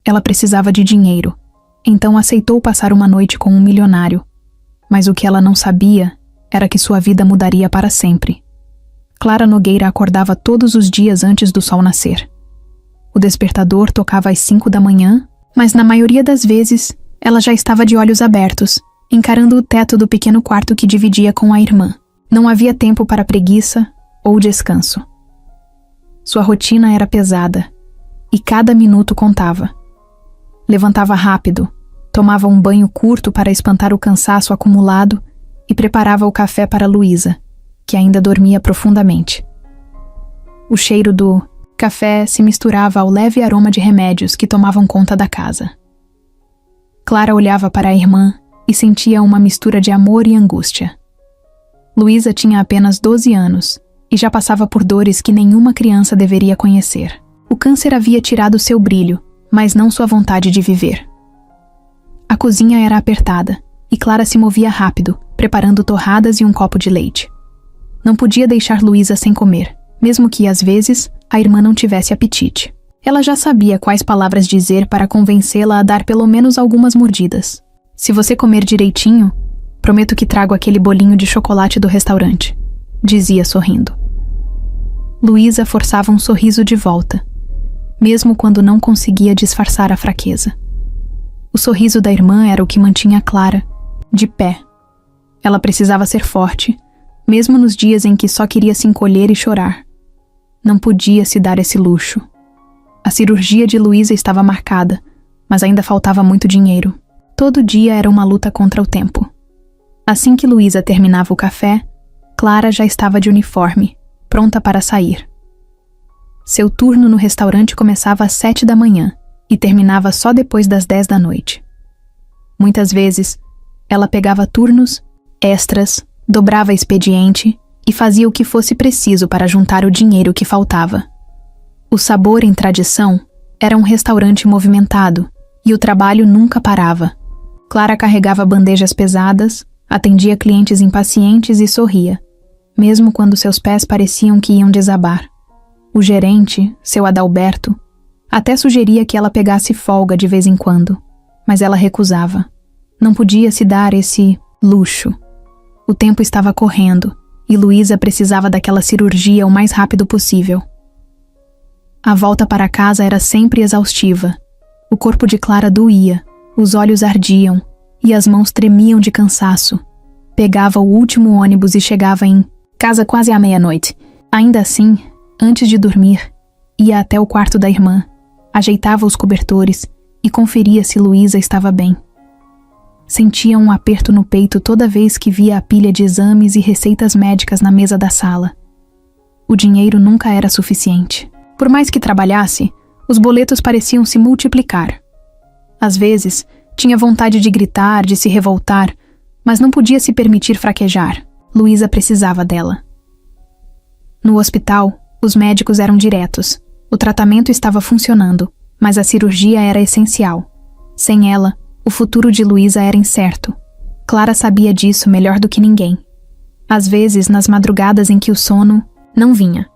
Ela precisava de dinheiro, então aceitou passar uma noite com um milionário. Mas o que ela não sabia era que sua vida mudaria para sempre. Clara Nogueira acordava todos os dias antes do sol nascer. O despertador tocava às 5 da manhã, mas na maioria das vezes ela já estava de olhos abertos, encarando o teto do pequeno quarto que dividia com a irmã. Não havia tempo para preguiça ou descanso. Sua rotina era pesada, e cada minuto contava. Levantava rápido, tomava um banho curto para espantar o cansaço acumulado e preparava o café para Luísa, que ainda dormia profundamente. O cheiro do café se misturava ao leve aroma de remédios que tomavam conta da casa. Clara olhava para a irmã e sentia uma mistura de amor e angústia. Luísa tinha apenas 12 anos e já passava por dores que nenhuma criança deveria conhecer. O câncer havia tirado seu brilho, mas não sua vontade de viver. A cozinha era apertada e Clara se movia rápido, preparando torradas e um copo de leite. Não podia deixar Luísa sem comer, mesmo que, às vezes, a irmã não tivesse apetite. Ela já sabia quais palavras dizer para convencê-la a dar pelo menos algumas mordidas. Se você comer direitinho, prometo que trago aquele bolinho de chocolate do restaurante, dizia sorrindo. Luísa forçava um sorriso de volta, mesmo quando não conseguia disfarçar a fraqueza. O sorriso da irmã era o que mantinha Clara de pé. Ela precisava ser forte, mesmo nos dias em que só queria se encolher e chorar. Não podia se dar esse luxo. A cirurgia de Luísa estava marcada, mas ainda faltava muito dinheiro. Todo dia era uma luta contra o tempo. Assim que Luísa terminava o café, Clara já estava de uniforme, pronta para sair. Seu turno no restaurante começava às 7 da manhã e terminava só depois das 10 da noite. Muitas vezes, ela pegava turnos, extras, dobrava expediente e fazia o que fosse preciso para juntar o dinheiro que faltava. O Sabor em Tradição era um restaurante movimentado e o trabalho nunca parava. Clara carregava bandejas pesadas, atendia clientes impacientes e sorria, mesmo quando seus pés pareciam que iam desabar. O gerente, seu Adalberto, até sugeria que ela pegasse folga de vez em quando, mas ela recusava. Não podia se dar esse luxo. O tempo estava correndo e Luísa precisava daquela cirurgia o mais rápido possível. A volta para casa era sempre exaustiva. O corpo de Clara doía, os olhos ardiam e as mãos tremiam de cansaço. Pegava o último ônibus e chegava em casa quase à meia-noite. Ainda assim, antes de dormir, ia até o quarto da irmã, ajeitava os cobertores e conferia se Luísa estava bem. Sentia um aperto no peito toda vez que via a pilha de exames e receitas médicas na mesa da sala. O dinheiro nunca era suficiente. Por mais que trabalhasse, os boletos pareciam se multiplicar. Às vezes, tinha vontade de gritar, de se revoltar, mas não podia se permitir fraquejar. Luísa precisava dela. No hospital, os médicos eram diretos. O tratamento estava funcionando, mas a cirurgia era essencial. Sem ela, o futuro de Luísa era incerto. Clara sabia disso melhor do que ninguém. Às vezes, nas madrugadas em que o sono não vinha,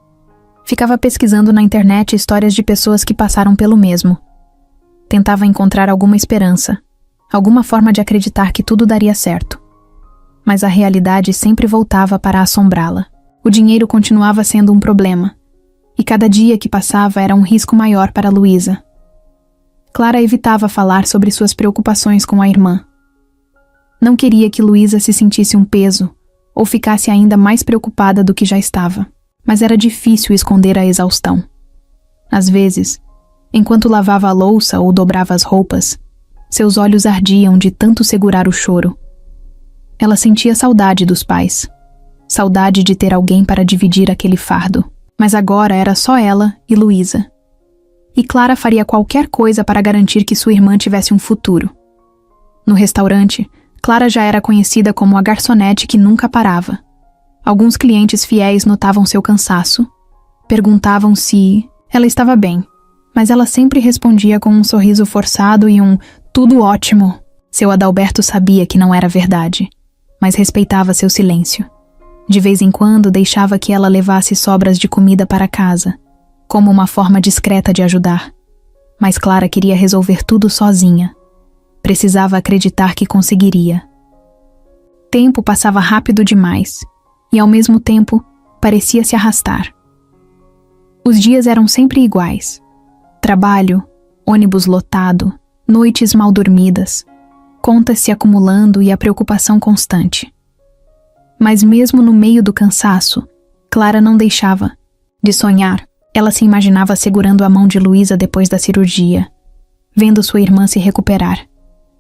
ficava pesquisando na internet histórias de pessoas que passaram pelo mesmo. Tentava encontrar alguma esperança, alguma forma de acreditar que tudo daria certo. Mas a realidade sempre voltava para assombrá-la. O dinheiro continuava sendo um problema, e cada dia que passava era um risco maior para Luísa. Clara evitava falar sobre suas preocupações com a irmã. Não queria que Luísa se sentisse um peso, ou ficasse ainda mais preocupada do que já estava, mas era difícil esconder a exaustão. Às vezes, enquanto lavava a louça ou dobrava as roupas, seus olhos ardiam de tanto segurar o choro. Ela sentia saudade dos pais, saudade de ter alguém para dividir aquele fardo, mas agora era só ela e Luísa. E Clara faria qualquer coisa para garantir que sua irmã tivesse um futuro. No restaurante, Clara já era conhecida como a garçonete que nunca parava. Alguns clientes fiéis notavam seu cansaço, perguntavam se ela estava bem, mas ela sempre respondia com um sorriso forçado e um "tudo ótimo". Seu Adalberto sabia que não era verdade, mas respeitava seu silêncio. De vez em quando deixava que ela levasse sobras de comida para casa, como uma forma discreta de ajudar. Mas Clara queria resolver tudo sozinha. Precisava acreditar que conseguiria. Tempo passava rápido demais, e ao mesmo tempo parecia se arrastar. Os dias eram sempre iguais. Trabalho, ônibus lotado, noites mal dormidas, contas se acumulando e a preocupação constante. Mas mesmo no meio do cansaço, Clara não deixava de sonhar. Ela se imaginava segurando a mão de Luísa depois da cirurgia, vendo sua irmã se recuperar,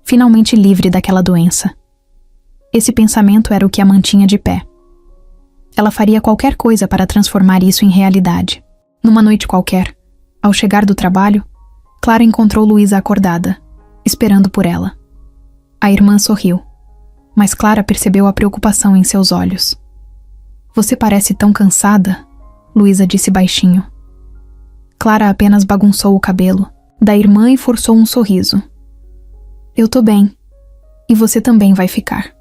finalmente livre daquela doença. Esse pensamento era o que a mantinha de pé. Ela faria qualquer coisa para transformar isso em realidade. Numa noite qualquer, ao chegar do trabalho, Clara encontrou Luísa acordada, esperando por ela. A irmã sorriu, mas Clara percebeu a preocupação em seus olhos. "Você parece tão cansada", Luísa disse baixinho. Clara apenas bagunçou o cabelo da irmã e forçou um sorriso. "Eu tô bem. E você também vai ficar."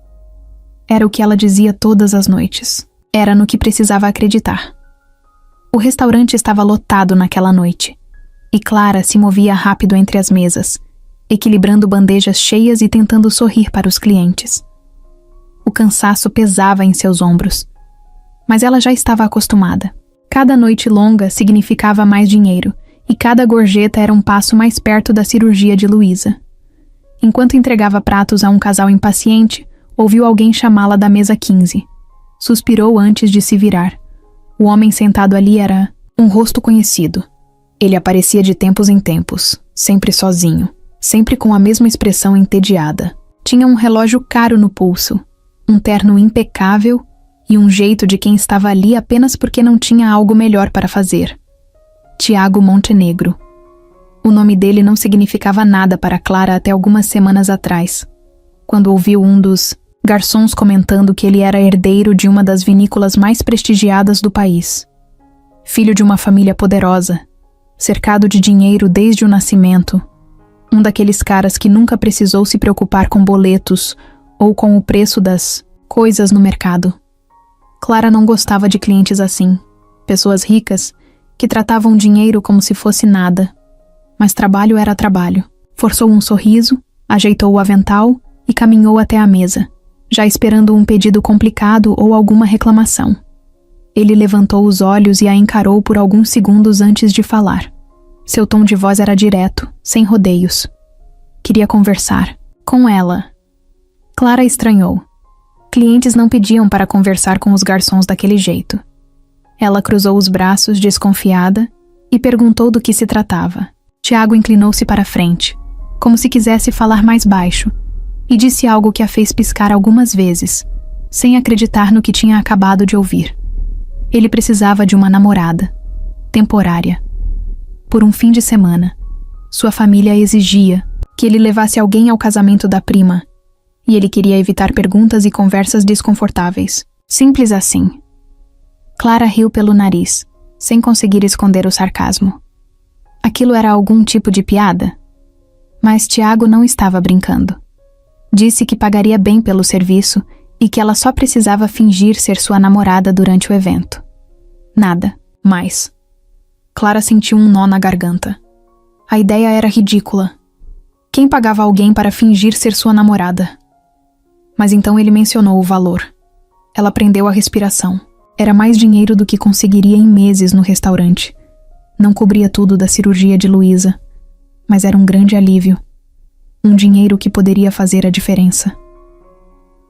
Era o que ela dizia todas as noites. Era no que precisava acreditar. O restaurante estava lotado naquela noite, e Clara se movia rápido entre as mesas, equilibrando bandejas cheias e tentando sorrir para os clientes. O cansaço pesava em seus ombros, mas ela já estava acostumada. Cada noite longa significava mais dinheiro, e cada gorjeta era um passo mais perto da cirurgia de Luísa. Enquanto entregava pratos a um casal impaciente, ouviu alguém chamá-la da mesa 15. Suspirou antes de se virar. O homem sentado ali era um rosto conhecido. Ele aparecia de tempos em tempos, sempre sozinho, sempre com a mesma expressão entediada. Tinha um relógio caro no pulso, um terno impecável e um jeito de quem estava ali apenas porque não tinha algo melhor para fazer. Tiago Montenegro. O nome dele não significava nada para Clara até algumas semanas atrás, quando ouviu um dos garçons comentando que ele era herdeiro de uma das vinícolas mais prestigiadas do país. Filho de uma família poderosa, cercado de dinheiro desde o nascimento, um daqueles caras que nunca precisou se preocupar com boletos ou com o preço das coisas no mercado. Clara não gostava de clientes assim, pessoas ricas que tratavam dinheiro como se fosse nada. Mas trabalho era trabalho. Forçou um sorriso, ajeitou o avental e caminhou até a mesa, já esperando um pedido complicado ou alguma reclamação. Ele levantou os olhos e a encarou por alguns segundos antes de falar. Seu tom de voz era direto, sem rodeios. Queria conversar com ela. Clara estranhou. Clientes não pediam para conversar com os garçons daquele jeito. Ela cruzou os braços, desconfiada, e perguntou do que se tratava. Tiago inclinou-se para a frente, como se quisesse falar mais baixo, e disse algo que a fez piscar algumas vezes, sem acreditar no que tinha acabado de ouvir. Ele precisava de uma namorada, temporária. Por um fim de semana, sua família exigia que ele levasse alguém ao casamento da prima, e ele queria evitar perguntas e conversas desconfortáveis. Simples assim. Clara riu pelo nariz, sem conseguir esconder o sarcasmo. Aquilo era algum tipo de piada? Mas Tiago não estava brincando. Disse que pagaria bem pelo serviço e que ela só precisava fingir ser sua namorada durante o evento. Nada mais. Clara sentiu um nó na garganta. A ideia era ridícula. Quem pagava alguém para fingir ser sua namorada? Mas então ele mencionou o valor. Ela prendeu a respiração. Era mais dinheiro do que conseguiria em meses no restaurante. Não cobria tudo da cirurgia de Luísa, mas era um grande alívio. Um dinheiro que poderia fazer a diferença.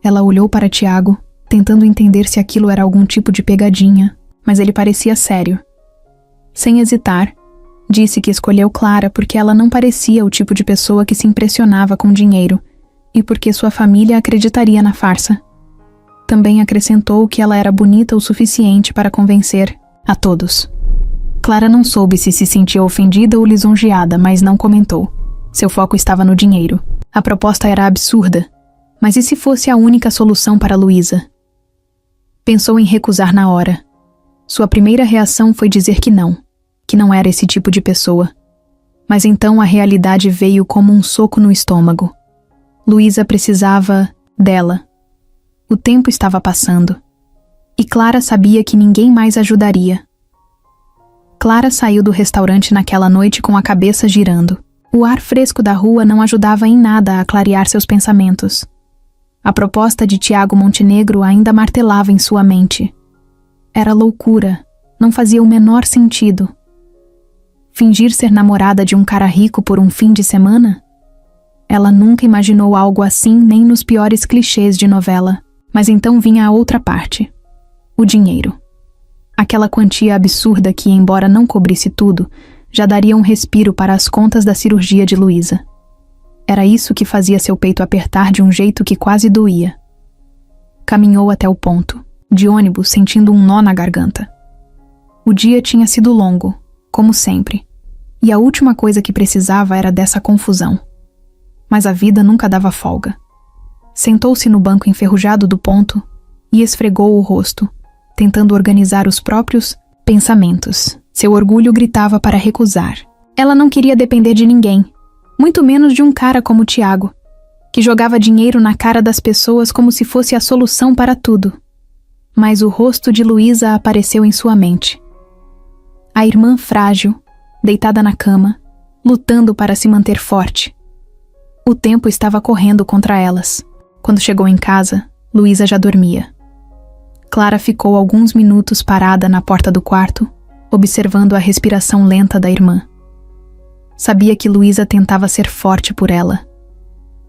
Ela olhou para Tiago, tentando entender se aquilo era algum tipo de pegadinha, mas ele parecia sério. Sem hesitar, disse que escolheu Clara porque ela não parecia o tipo de pessoa que se impressionava com dinheiro e porque sua família acreditaria na farsa. Também acrescentou que ela era bonita o suficiente para convencer a todos. Clara não soube se sentia ofendida ou lisonjeada, mas não comentou. Seu foco estava no dinheiro. A proposta era absurda, mas e se fosse a única solução para Luísa? Pensou em recusar na hora. Sua primeira reação foi dizer que não era esse tipo de pessoa. Mas então a realidade veio como um soco no estômago. Luísa precisava dela. O tempo estava passando. E Clara sabia que ninguém mais ajudaria. Clara saiu do restaurante naquela noite com a cabeça girando. O ar fresco da rua não ajudava em nada a clarear seus pensamentos. A proposta de Tiago Montenegro ainda martelava em sua mente. Era loucura, não fazia o menor sentido. Fingir ser namorada de um cara rico por um fim de semana? Ela nunca imaginou algo assim nem nos piores clichês de novela. Mas então vinha a outra parte. O dinheiro. Aquela quantia absurda que, embora não cobrisse tudo, já daria um respiro para as contas da cirurgia de Luísa. Era isso que fazia seu peito apertar de um jeito que quase doía. Caminhou até o ponto, de ônibus, sentindo um nó na garganta. O dia tinha sido longo, como sempre, e a última coisa que precisava era dessa confusão. Mas a vida nunca dava folga. Sentou-se no banco enferrujado do ponto e esfregou o rosto, tentando organizar os próprios pensamentos. Seu orgulho gritava para recusar. Ela não queria depender de ninguém, muito menos de um cara como Tiago, que jogava dinheiro na cara das pessoas como se fosse a solução para tudo. Mas o rosto de Luísa apareceu em sua mente. A irmã frágil, deitada na cama, lutando para se manter forte. O tempo estava correndo contra elas. Quando chegou em casa, Luísa já dormia. Clara ficou alguns minutos parada na porta do quarto, observando a respiração lenta da irmã. Sabia que Luísa tentava ser forte por ela.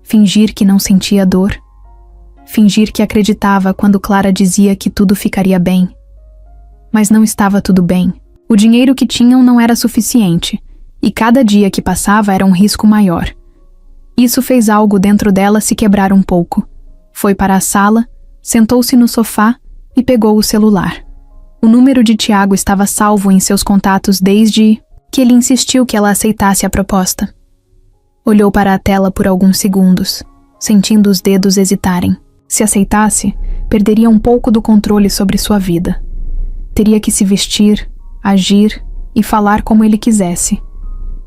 Fingir que não sentia dor. Fingir que acreditava quando Clara dizia que tudo ficaria bem. Mas não estava tudo bem. O dinheiro que tinham não era suficiente, e cada dia que passava era um risco maior. Isso fez algo dentro dela se quebrar um pouco. Foi para a sala, sentou-se no sofá e pegou o celular. O número de Tiago estava salvo em seus contatos desde que ele insistiu que ela aceitasse a proposta. Olhou para a tela por alguns segundos, sentindo os dedos hesitarem. Se aceitasse, perderia um pouco do controle sobre sua vida. Teria que se vestir, agir e falar como ele quisesse.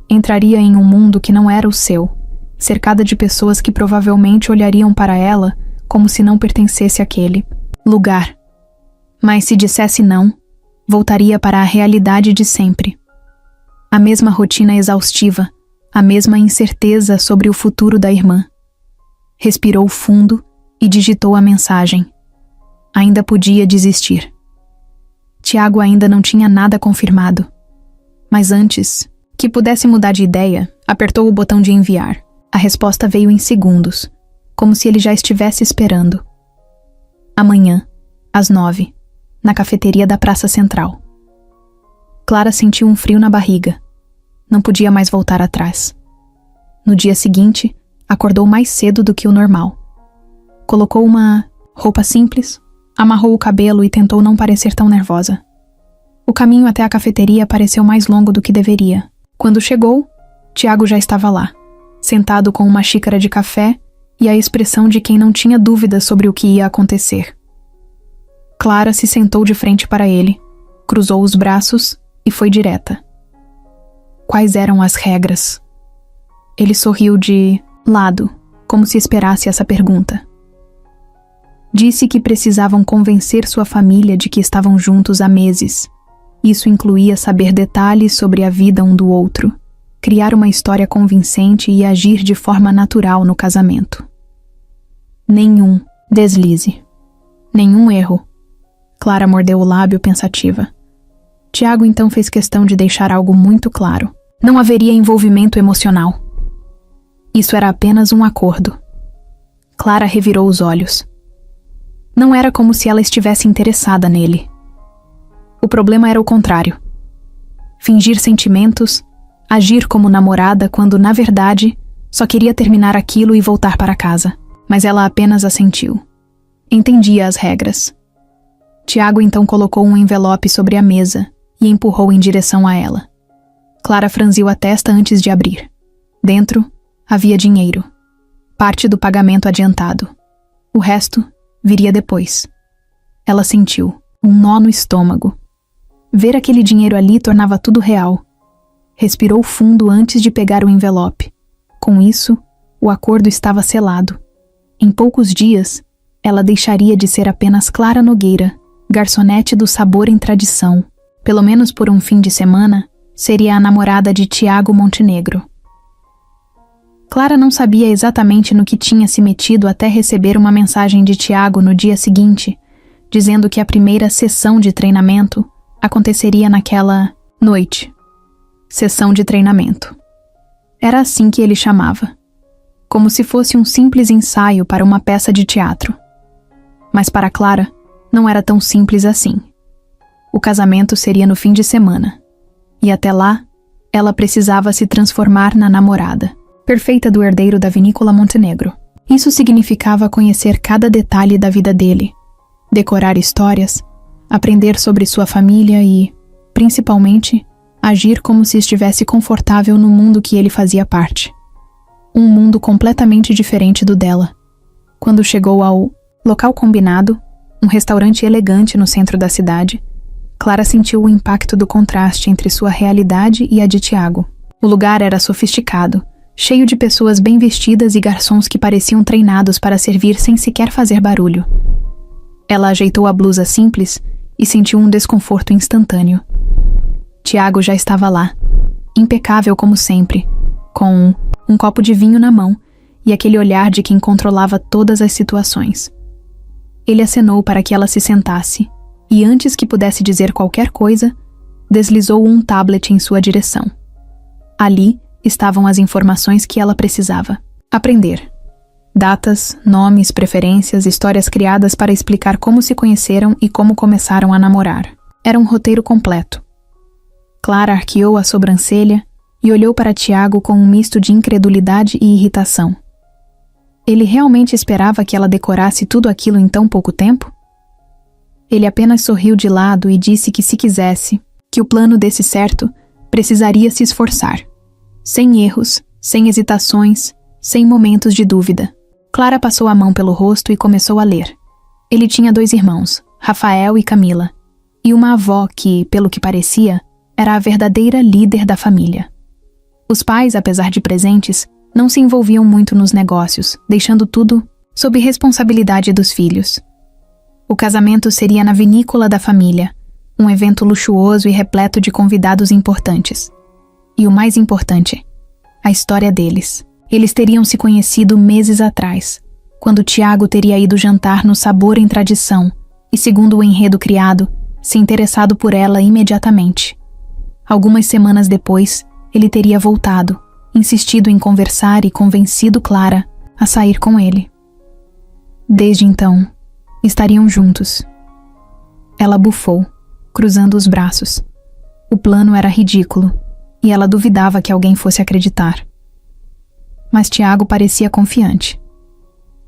Entraria em um mundo que não era o seu, cercada de pessoas que provavelmente olhariam para ela como se não pertencesse àquele lugar. Mas se dissesse não, voltaria para a realidade de sempre. A mesma rotina exaustiva, a mesma incerteza sobre o futuro da irmã. Respirou fundo e digitou a mensagem. Ainda podia desistir. Tiago ainda não tinha nada confirmado. Mas antes que pudesse mudar de ideia, apertou o botão de enviar. A resposta veio em segundos, como se ele já estivesse esperando. Amanhã, às 9, na cafeteria da Praça Central. Clara sentiu um frio na barriga. Não podia mais voltar atrás. No dia seguinte, acordou mais cedo do que o normal. Colocou uma roupa simples, amarrou o cabelo e tentou não parecer tão nervosa. O caminho até a cafeteria pareceu mais longo do que deveria. Quando chegou, Tiago já estava lá, sentado com uma xícara de café e a expressão de quem não tinha dúvidas sobre o que ia acontecer. Clara se sentou de frente para ele, cruzou os braços e foi direta. Quais eram as regras? Ele sorriu de lado, como se esperasse essa pergunta. Disse que precisavam convencer sua família de que estavam juntos há meses. Isso incluía saber detalhes sobre a vida um do outro, criar uma história convincente e agir de forma natural no casamento. Nenhum deslize. Nenhum erro. Clara mordeu o lábio pensativa. Tiago então fez questão de deixar algo muito claro. Não haveria envolvimento emocional. Isso era apenas um acordo. Clara revirou os olhos. Não era como se ela estivesse interessada nele. O problema era o contrário. Fingir sentimentos, agir como namorada quando, na verdade, só queria terminar aquilo e voltar para casa. Mas ela apenas assentiu. Entendia as regras. Tiago então colocou um envelope sobre a mesa e empurrou em direção a ela. Clara franziu a testa antes de abrir. Dentro, havia dinheiro. Parte do pagamento adiantado. O resto viria depois. Ela sentiu um nó no estômago. Ver aquele dinheiro ali tornava tudo real. Respirou fundo antes de pegar o envelope. Com isso, o acordo estava selado. Em poucos dias, ela deixaria de ser apenas Clara Nogueira, garçonete do Sabor em Tradição. Pelo menos por um fim de semana, seria a namorada de Tiago Montenegro. Clara não sabia exatamente no que tinha se metido até receber uma mensagem de Tiago no dia seguinte, dizendo que a primeira sessão de treinamento aconteceria naquela noite. Sessão de treinamento. Era assim que ele chamava, como se fosse um simples ensaio para uma peça de teatro. Mas para Clara, não era tão simples assim. O casamento seria no fim de semana, e até lá, ela precisava se transformar na namorada perfeita do herdeiro da vinícola Montenegro. Isso significava conhecer cada detalhe da vida dele, decorar histórias, aprender sobre sua família e, principalmente, agir como se estivesse confortável no mundo que ele fazia parte. Um mundo completamente diferente do dela. Quando chegou ao local combinado, um restaurante elegante no centro da cidade, Clara sentiu o impacto do contraste entre sua realidade e a de Tiago. O lugar era sofisticado, cheio de pessoas bem vestidas e garçons que pareciam treinados para servir sem sequer fazer barulho. Ela ajeitou a blusa simples e sentiu um desconforto instantâneo. Tiago já estava lá, impecável como sempre, com um copo de vinho na mão e aquele olhar de quem controlava todas as situações. Ele acenou para que ela se sentasse e, antes que pudesse dizer qualquer coisa, deslizou um tablet em sua direção. Ali estavam as informações que ela precisava aprender. Datas, nomes, preferências, histórias criadas para explicar como se conheceram e como começaram a namorar. Era um roteiro completo. Clara arqueou a sobrancelha e olhou para Tiago com um misto de incredulidade e irritação. Ele realmente esperava que ela decorasse tudo aquilo em tão pouco tempo? Ele apenas sorriu de lado e disse que se quisesse, que o plano desse certo, precisaria se esforçar. Sem erros, sem hesitações, sem momentos de dúvida. Clara passou a mão pelo rosto e começou a ler. Ele tinha 2 irmãos, Rafael e Camila, e uma avó que, pelo que parecia, era a verdadeira líder da família. Os pais, apesar de presentes, não se envolviam muito nos negócios, deixando tudo sob responsabilidade dos filhos. O casamento seria na vinícola da família, um evento luxuoso e repleto de convidados importantes. E o mais importante, a história deles. Eles teriam se conhecido meses atrás, quando Tiago teria ido jantar no Sabor em Tradição e, segundo o enredo criado, se interessado por ela imediatamente. Algumas semanas depois, ele teria voltado, insistido em conversar e convencido Clara a sair com ele. Desde então, estariam juntos. Ela bufou, cruzando os braços. O plano era ridículo, e ela duvidava que alguém fosse acreditar. Mas Tiago parecia confiante.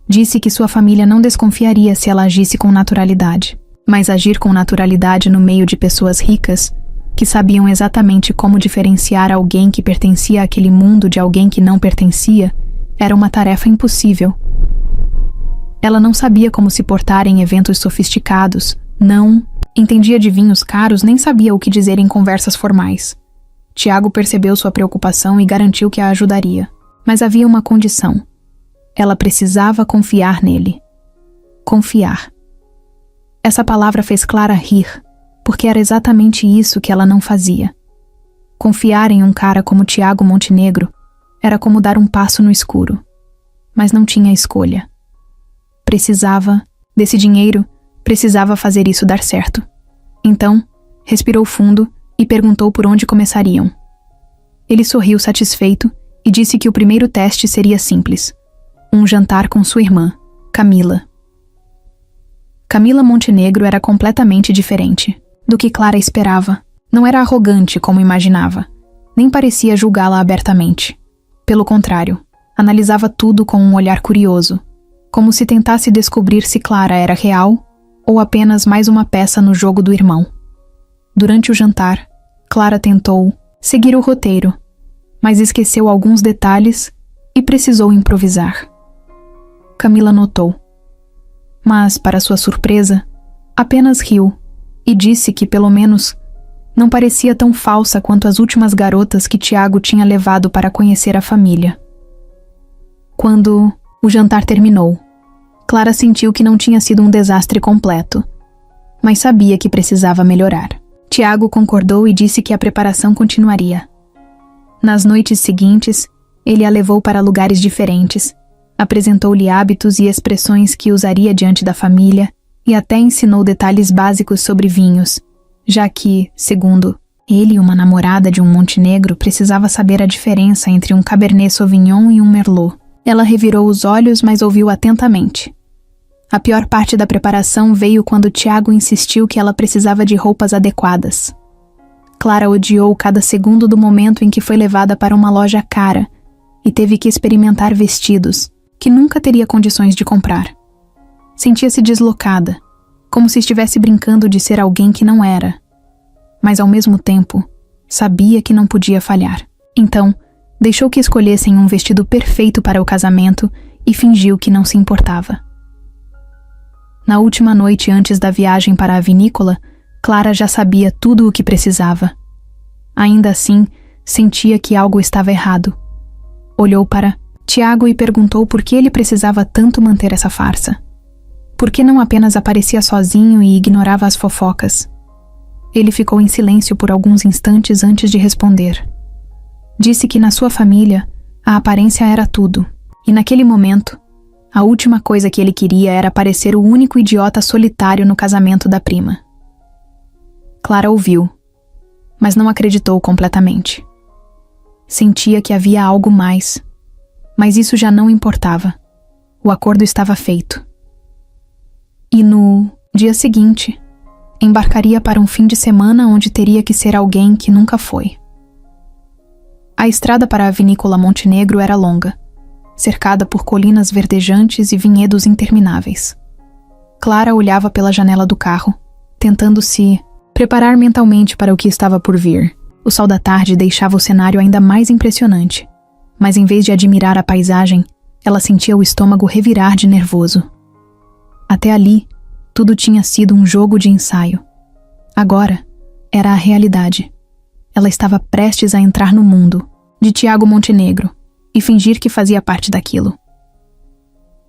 Disse que sua família não desconfiaria se ela agisse com naturalidade, mas agir com naturalidade no meio de pessoas ricas, que sabiam exatamente como diferenciar alguém que pertencia àquele mundo de alguém que não pertencia, era uma tarefa impossível. Ela não sabia como se portar em eventos sofisticados, não entendia de vinhos caros, nem sabia o que dizer em conversas formais. Tiago percebeu sua preocupação e garantiu que a ajudaria. Mas havia uma condição. Ela precisava confiar nele. Confiar. Essa palavra fez Clara rir, porque era exatamente isso que ela não fazia. Confiar em um cara como Tiago Montenegro era como dar um passo no escuro. Mas não tinha escolha. Precisava desse dinheiro, precisava fazer isso dar certo. Então, respirou fundo e perguntou por onde começariam. Ele sorriu satisfeito e disse que o primeiro teste seria simples. Um jantar com sua irmã, Camila. Camila Montenegro era completamente diferente do que Clara esperava. Não era arrogante como imaginava, nem parecia julgá-la abertamente. Pelo contrário, analisava tudo com um olhar curioso, como se tentasse descobrir se Clara era real ou apenas mais uma peça no jogo do irmão. Durante o jantar, Clara tentou seguir o roteiro, mas esqueceu alguns detalhes e precisou improvisar. Camila notou. Mas, para sua surpresa, apenas riu e disse que, pelo menos, não parecia tão falsa quanto as últimas garotas que Tiago tinha levado para conhecer a família. Quando o jantar terminou, Clara sentiu que não tinha sido um desastre completo, mas sabia que precisava melhorar. Tiago concordou e disse que a preparação continuaria. Nas noites seguintes, Ele a levou para lugares diferentes, apresentou-lhe hábitos e expressões que usaria diante da família e até ensinou detalhes básicos sobre vinhos, já que, segundo ele, uma namorada de um Montenegro precisava saber a diferença entre um Cabernet Sauvignon e um Merlot. Ela revirou os olhos, mas ouviu atentamente. A pior parte da preparação veio quando Tiago insistiu que ela precisava de roupas adequadas. Clara odiou cada segundo do momento em que foi levada para uma loja cara e teve que experimentar vestidos que nunca teria condições de comprar. Sentia-se deslocada, como se estivesse brincando de ser alguém que não era. Mas ao mesmo tempo, sabia que não podia falhar. Então, deixou que escolhessem um vestido perfeito para o casamento e fingiu que não se importava. Na última noite antes da viagem para a vinícola, Clara já sabia tudo o que precisava. Ainda assim, sentia que algo estava errado. Olhou para Tiago e perguntou por que ele precisava tanto manter essa farsa. Por que não apenas aparecia sozinho e ignorava as fofocas? Ele ficou em silêncio por alguns instantes antes de responder. Disse que na sua família, a aparência era tudo, e naquele momento, a última coisa que ele queria era parecer o único idiota solitário no casamento da prima. Clara ouviu, mas não acreditou completamente. Sentia que havia algo mais, mas isso já não importava. O acordo estava feito. E no dia seguinte, embarcaria para um fim de semana onde teria que ser alguém que nunca foi. A estrada para a vinícola Montenegro era longa, cercada por colinas verdejantes e vinhedos intermináveis. Clara olhava pela janela do carro, tentando se preparar mentalmente para o que estava por vir. O sol da tarde deixava o cenário ainda mais impressionante, mas em vez de admirar a paisagem, ela sentia o estômago revirar de nervoso. Até ali, tudo tinha sido um jogo de ensaio. Agora, era a realidade. Ela estava prestes a entrar no mundo de Tiago Montenegro e fingir que fazia parte daquilo.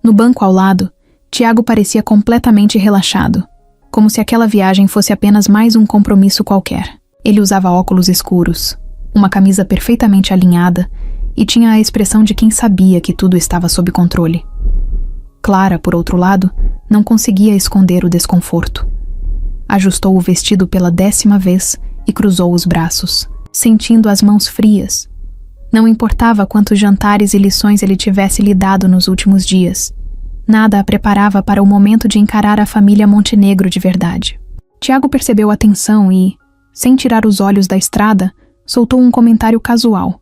No banco ao lado, Tiago parecia completamente relaxado, como se aquela viagem fosse apenas mais um compromisso qualquer. Ele usava óculos escuros, uma camisa perfeitamente alinhada e tinha a expressão de quem sabia que tudo estava sob controle. Clara, por outro lado, não conseguia esconder o desconforto. Ajustou o vestido pela 10ª vez e cruzou os braços, sentindo as mãos frias. Não importava quantos jantares e lições ele tivesse lhe dado nos últimos dias. Nada a preparava para o momento de encarar a família Montenegro de verdade. Tiago percebeu a tensão e, sem tirar os olhos da estrada, soltou um comentário casual.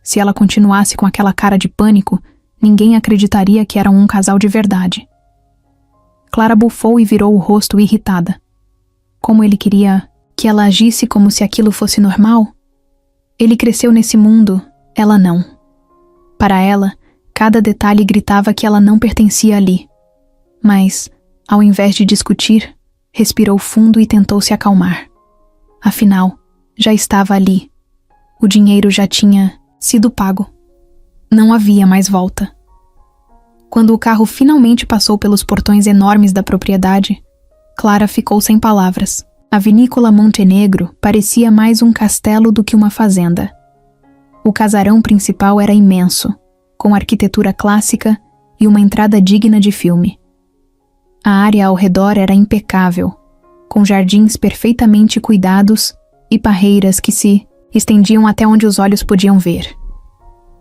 Se ela continuasse com aquela cara de pânico, ninguém acreditaria que eram um casal de verdade. Clara bufou e virou o rosto irritada. Como ele queria que ela agisse como se aquilo fosse normal? Ele cresceu nesse mundo, ela não. Para ela, cada detalhe gritava que ela não pertencia ali. Mas, ao invés de discutir, respirou fundo e tentou se acalmar. Afinal, já estava ali. O dinheiro já tinha sido pago. Não havia mais volta. Quando o carro finalmente passou pelos portões enormes da propriedade, Clara ficou sem palavras. A vinícola Montenegro parecia mais um castelo do que uma fazenda. O casarão principal era imenso, com arquitetura clássica e uma entrada digna de filme. A área ao redor era impecável, com jardins perfeitamente cuidados e parreiras que se estendiam até onde os olhos podiam ver.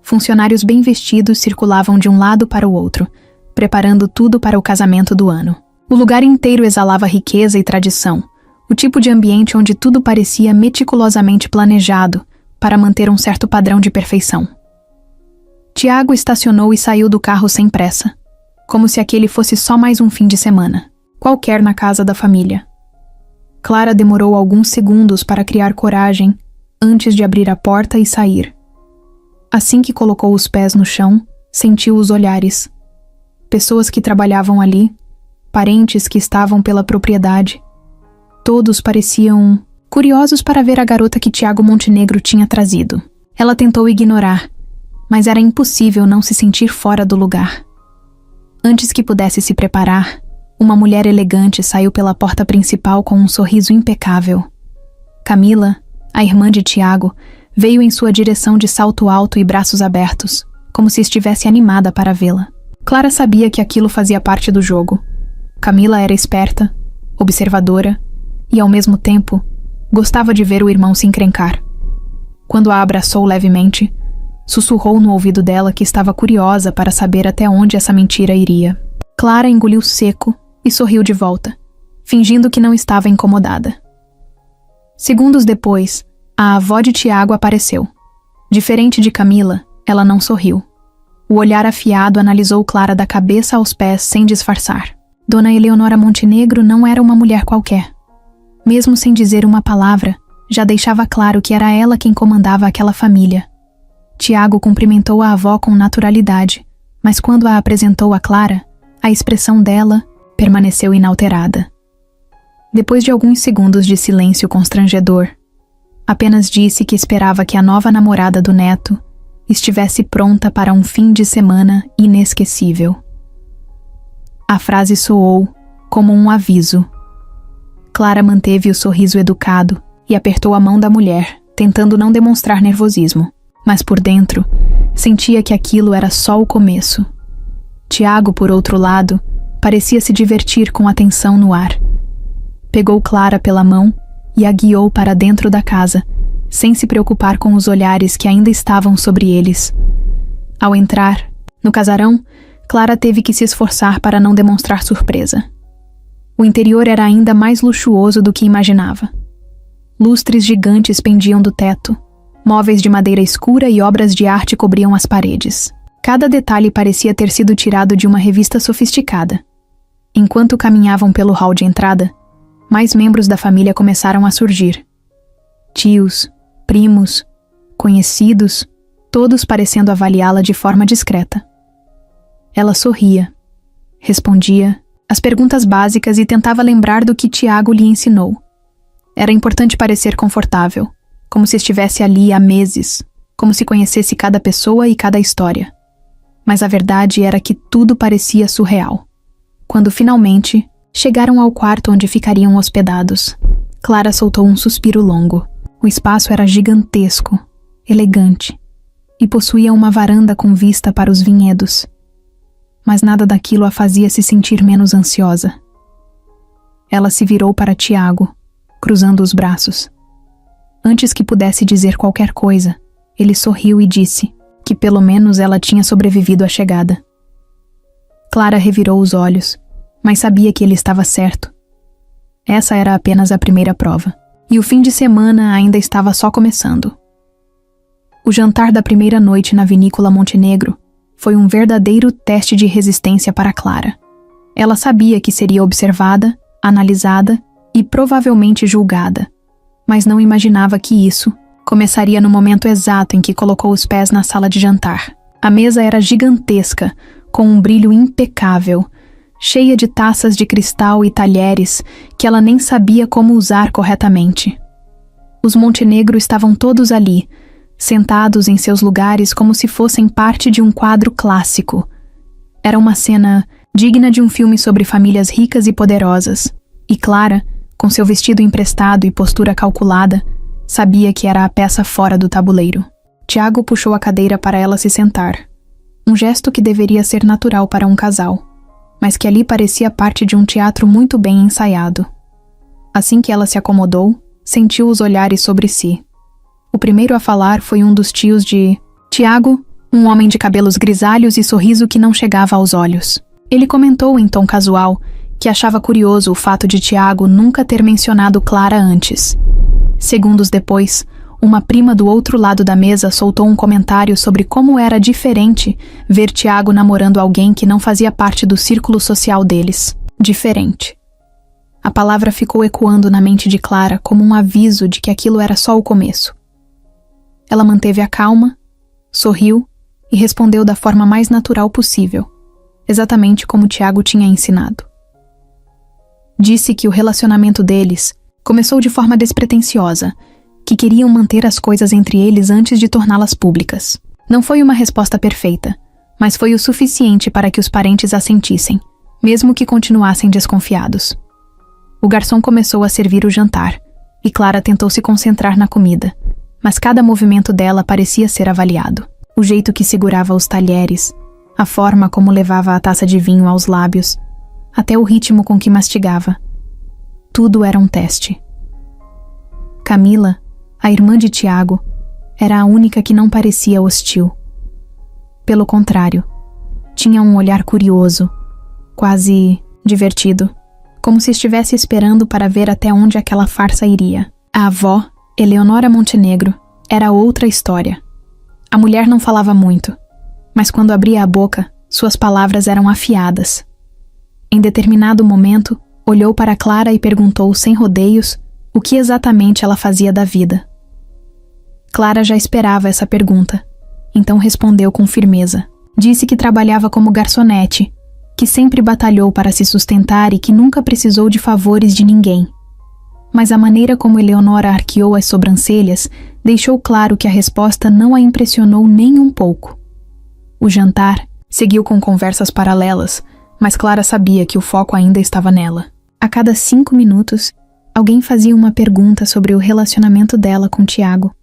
Funcionários bem vestidos circulavam de um lado para o outro, preparando tudo para o casamento do ano. O lugar inteiro exalava riqueza e tradição, o tipo de ambiente onde tudo parecia meticulosamente planejado para manter um certo padrão de perfeição. Tiago estacionou e saiu do carro sem pressa, como se aquele fosse só mais um fim de semana, qualquer na casa da família. Clara demorou alguns segundos para criar coragem antes de abrir a porta e sair. Assim que colocou os pés no chão, sentiu os olhares. Pessoas que trabalhavam ali, parentes que estavam pela propriedade. Todos pareciam curiosos para ver a garota que Tiago Montenegro tinha trazido. Ela tentou ignorar, mas era impossível não se sentir fora do lugar. Antes que pudesse se preparar, uma mulher elegante saiu pela porta principal com um sorriso impecável. Camila, a irmã de Tiago, veio em sua direção de salto alto e braços abertos, como se estivesse animada para vê-la. Clara sabia que aquilo fazia parte do jogo. Camila era esperta, observadora e, ao mesmo tempo, gostava de ver o irmão se encrencar. Quando a abraçou levemente, sussurrou no ouvido dela que estava curiosa para saber até onde essa mentira iria. Clara engoliu seco e sorriu de volta, fingindo que não estava incomodada. Segundos depois, a avó de Tiago apareceu. Diferente de Camila, ela não sorriu. O olhar afiado analisou Clara da cabeça aos pés sem disfarçar. Dona Eleonora Montenegro não era uma mulher qualquer. Mesmo sem dizer uma palavra, já deixava claro que era ela quem comandava aquela família. Tiago cumprimentou a avó com naturalidade, mas quando a apresentou a Clara, a expressão dela permaneceu inalterada. Depois de alguns segundos de silêncio constrangedor, apenas disse que esperava que a nova namorada do neto estivesse pronta para um fim de semana inesquecível. A frase soou como um aviso. Clara manteve o sorriso educado e apertou a mão da mulher, tentando não demonstrar nervosismo, mas por dentro, sentia que aquilo era só o começo. Tiago, por outro lado, parecia se divertir com a tensão no ar. Pegou Clara pela mão e a guiou para dentro da casa, sem se preocupar com os olhares que ainda estavam sobre eles. Ao entrar, no casarão, Clara teve que se esforçar para não demonstrar surpresa. O interior era ainda mais luxuoso do que imaginava. Lustres gigantes pendiam do teto, móveis de madeira escura e obras de arte cobriam as paredes. Cada detalhe parecia ter sido tirado de uma revista sofisticada. Enquanto caminhavam pelo hall de entrada, mais membros da família começaram a surgir. Tios, primos, conhecidos, todos parecendo avaliá-la de forma discreta. Ela sorria, respondia as perguntas básicas e tentava lembrar do que Tiago lhe ensinou. Era importante parecer confortável, como se estivesse ali há meses, como se conhecesse cada pessoa e cada história. Mas a verdade era que tudo parecia surreal. Quando finalmente chegaram ao quarto onde ficariam hospedados, Clara soltou um suspiro longo. O espaço era gigantesco, elegante, e possuía uma varanda com vista para os vinhedos. Mas nada daquilo a fazia se sentir menos ansiosa. Ela se virou para Tiago, cruzando os braços. Antes que pudesse dizer qualquer coisa, ele sorriu e disse que pelo menos ela tinha sobrevivido à chegada. Clara revirou os olhos, mas sabia que ele estava certo. Essa era apenas a primeira prova, e o fim de semana ainda estava só começando. O jantar da primeira noite na vinícola Montenegro foi um verdadeiro teste de resistência para Clara. Ela sabia que seria observada, analisada e provavelmente julgada, mas não imaginava que isso começaria no momento exato em que colocou os pés na sala de jantar. A mesa era gigantesca, com um brilho impecável, cheia de taças de cristal e talheres que ela nem sabia como usar corretamente. Os Montenegro estavam todos ali, sentados em seus lugares como se fossem parte de um quadro clássico. Era uma cena digna de um filme sobre famílias ricas e poderosas, e Clara, com seu vestido emprestado e postura calculada, sabia que era a peça fora do tabuleiro. Tiago puxou a cadeira para ela se sentar, um gesto que deveria ser natural para um casal, mas que ali parecia parte de um teatro muito bem ensaiado. Assim que ela se acomodou, sentiu os olhares sobre si. O primeiro a falar foi um dos tios de Tiago, um homem de cabelos grisalhos e sorriso que não chegava aos olhos. Ele comentou em tom casual que achava curioso o fato de Tiago nunca ter mencionado Clara antes. Segundos depois, uma prima do outro lado da mesa soltou um comentário sobre como era diferente ver Tiago namorando alguém que não fazia parte do círculo social deles. Diferente. A palavra ficou ecoando na mente de Clara como um aviso de que aquilo era só o começo. Ela manteve a calma, sorriu e respondeu da forma mais natural possível, exatamente como Tiago tinha ensinado. Disse que o relacionamento deles começou de forma despretensiosa, que queriam manter as coisas entre eles antes de torná-las públicas. Não foi uma resposta perfeita, mas foi o suficiente para que os parentes assentissem, mesmo que continuassem desconfiados. O garçom começou a servir o jantar, e Clara tentou se concentrar na comida, mas cada movimento dela parecia ser avaliado. O jeito que segurava os talheres, a forma como levava a taça de vinho aos lábios, até o ritmo com que mastigava. Tudo era um teste. Camila, a irmã de Tiago, era a única que não parecia hostil. Pelo contrário, tinha um olhar curioso, quase divertido, como se estivesse esperando para ver até onde aquela farsa iria. A avó, Eleonora Montenegro, era outra história. A mulher não falava muito, mas quando abria a boca, suas palavras eram afiadas. Em determinado momento, olhou para Clara e perguntou sem rodeios o que exatamente ela fazia da vida. Clara já esperava essa pergunta, então respondeu com firmeza. Disse que trabalhava como garçonete, que sempre batalhou para se sustentar e que nunca precisou de favores de ninguém. Mas a maneira como Eleonora arqueou as sobrancelhas deixou claro que a resposta não a impressionou nem um pouco. O jantar seguiu com conversas paralelas, mas Clara sabia que o foco ainda estava nela. A cada 5 minutos, alguém fazia uma pergunta sobre o relacionamento dela com Tiago.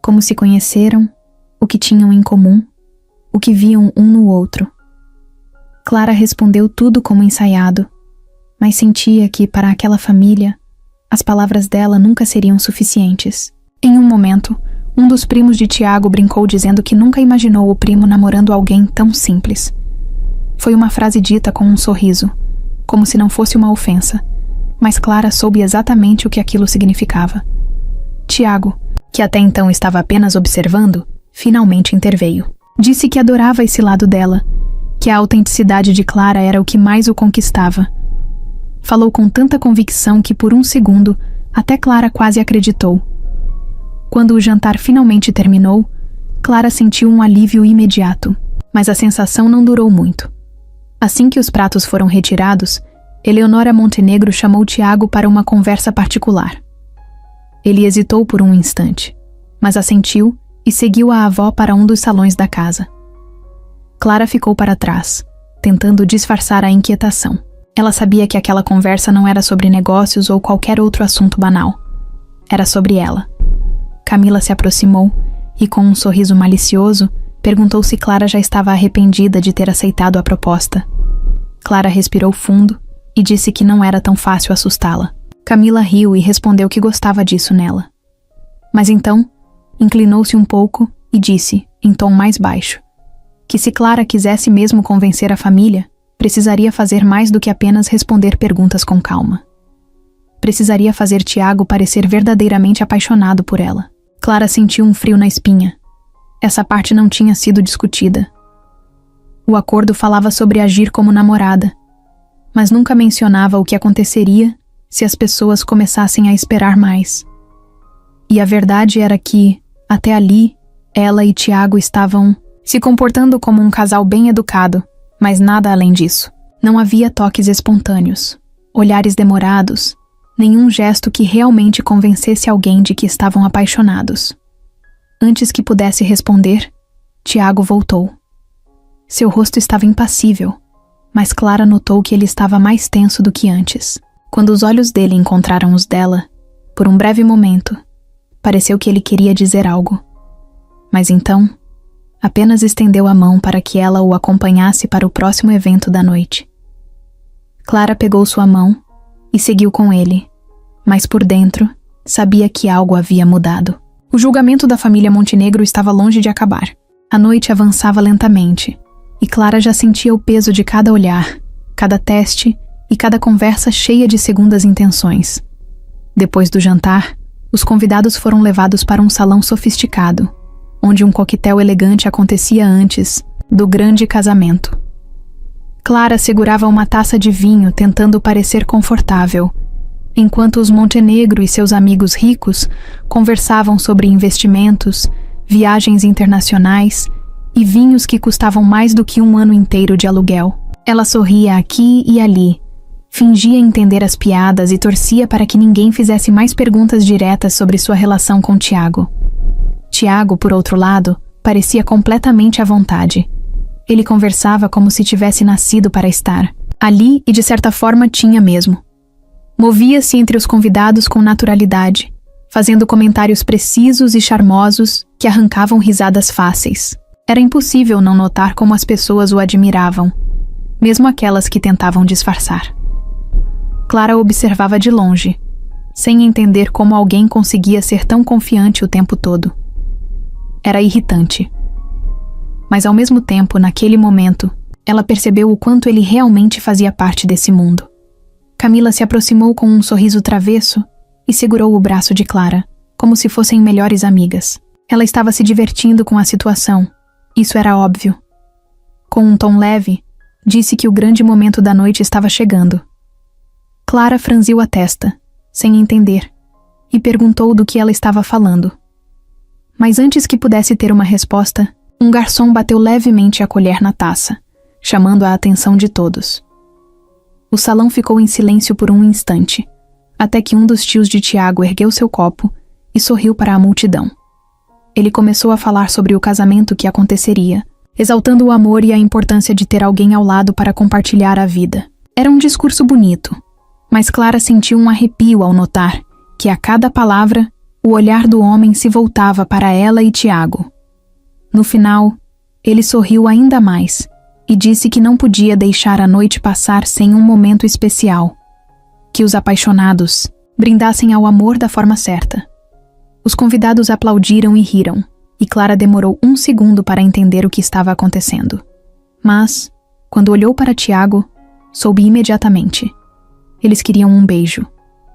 Como se conheceram, o que tinham em comum, o que viam um no outro. Clara respondeu tudo como ensaiado, mas sentia que, para aquela família, as palavras dela nunca seriam suficientes. Em um momento, um dos primos de Tiago brincou dizendo que nunca imaginou o primo namorando alguém tão simples. Foi uma frase dita com um sorriso, como se não fosse uma ofensa, mas Clara soube exatamente o que aquilo significava. Tiago, que até então estava apenas observando, finalmente interveio. Disse que adorava esse lado dela, que a autenticidade de Clara era o que mais o conquistava. Falou com tanta convicção que por um segundo até Clara quase acreditou. Quando o jantar finalmente terminou, Clara sentiu um alívio imediato, mas a sensação não durou muito. Assim que os pratos foram retirados, Eleonora Montenegro chamou Tiago para uma conversa particular. Ele hesitou por um instante, mas assentiu e seguiu a avó para um dos salões da casa. Clara ficou para trás, tentando disfarçar a inquietação. Ela sabia que aquela conversa não era sobre negócios ou qualquer outro assunto banal. Era sobre ela. Camila se aproximou e, com um sorriso malicioso, perguntou se Clara já estava arrependida de ter aceitado a proposta. Clara respirou fundo e disse que não era tão fácil assustá-la. Camila riu e respondeu que gostava disso nela. Mas então, inclinou-se um pouco e disse, em tom mais baixo, que se Clara quisesse mesmo convencer a família, precisaria fazer mais do que apenas responder perguntas com calma. Precisaria fazer Tiago parecer verdadeiramente apaixonado por ela. Clara sentiu um frio na espinha. Essa parte não tinha sido discutida. O acordo falava sobre agir como namorada, mas nunca mencionava o que aconteceria se as pessoas começassem a esperar mais. E a verdade era que, até ali, ela e Tiago estavam se comportando como um casal bem educado, mas nada além disso. Não havia toques espontâneos, olhares demorados, nenhum gesto que realmente convencesse alguém de que estavam apaixonados. Antes que pudesse responder, Tiago voltou. Seu rosto estava impassível, mas Clara notou que ele estava mais tenso do que antes. Quando os olhos dele encontraram os dela, por um breve momento, pareceu que ele queria dizer algo. Mas então, apenas estendeu a mão para que ela o acompanhasse para o próximo evento da noite. Clara pegou sua mão e seguiu com ele, mas por dentro, sabia que algo havia mudado. O julgamento da família Montenegro estava longe de acabar. A noite avançava lentamente, e Clara já sentia o peso de cada olhar, cada teste e cada conversa cheia de segundas intenções. Depois do jantar, os convidados foram levados para um salão sofisticado, onde um coquetel elegante acontecia antes do grande casamento. Clara segurava uma taça de vinho tentando parecer confortável, enquanto os Montenegro e seus amigos ricos conversavam sobre investimentos, viagens internacionais e vinhos que custavam mais do que um ano inteiro de aluguel. Ela sorria aqui e ali, fingia entender as piadas e torcia para que ninguém fizesse mais perguntas diretas sobre sua relação com Tiago. Tiago, por outro lado, parecia completamente à vontade. Ele conversava como se tivesse nascido para estar ali e, de certa forma, tinha mesmo. Movia-se entre os convidados com naturalidade, fazendo comentários precisos e charmosos que arrancavam risadas fáceis. Era impossível não notar como as pessoas o admiravam, mesmo aquelas que tentavam disfarçar. Clara observava de longe, sem entender como alguém conseguia ser tão confiante o tempo todo. Era irritante. Mas ao mesmo tempo, naquele momento, ela percebeu o quanto ele realmente fazia parte desse mundo. Camila se aproximou com um sorriso travesso e segurou o braço de Clara, como se fossem melhores amigas. Ela estava se divertindo com a situação. Isso era óbvio. Com um tom leve, disse que o grande momento da noite estava chegando. Clara franziu a testa, sem entender, e perguntou do que ela estava falando. Mas antes que pudesse ter uma resposta, um garçom bateu levemente a colher na taça, chamando a atenção de todos. O salão ficou em silêncio por um instante, até que um dos tios de Tiago ergueu seu copo e sorriu para a multidão. Ele começou a falar sobre o casamento que aconteceria, exaltando o amor e a importância de ter alguém ao lado para compartilhar a vida. Era um discurso bonito, mas Clara sentiu um arrepio ao notar que a cada palavra, o olhar do homem se voltava para ela e Tiago. No final, ele sorriu ainda mais e disse que não podia deixar a noite passar sem um momento especial, que os apaixonados brindassem ao amor da forma certa. Os convidados aplaudiram e riram, e Clara demorou um segundo para entender o que estava acontecendo. Mas, quando olhou para Tiago, soube imediatamente. Eles queriam um beijo.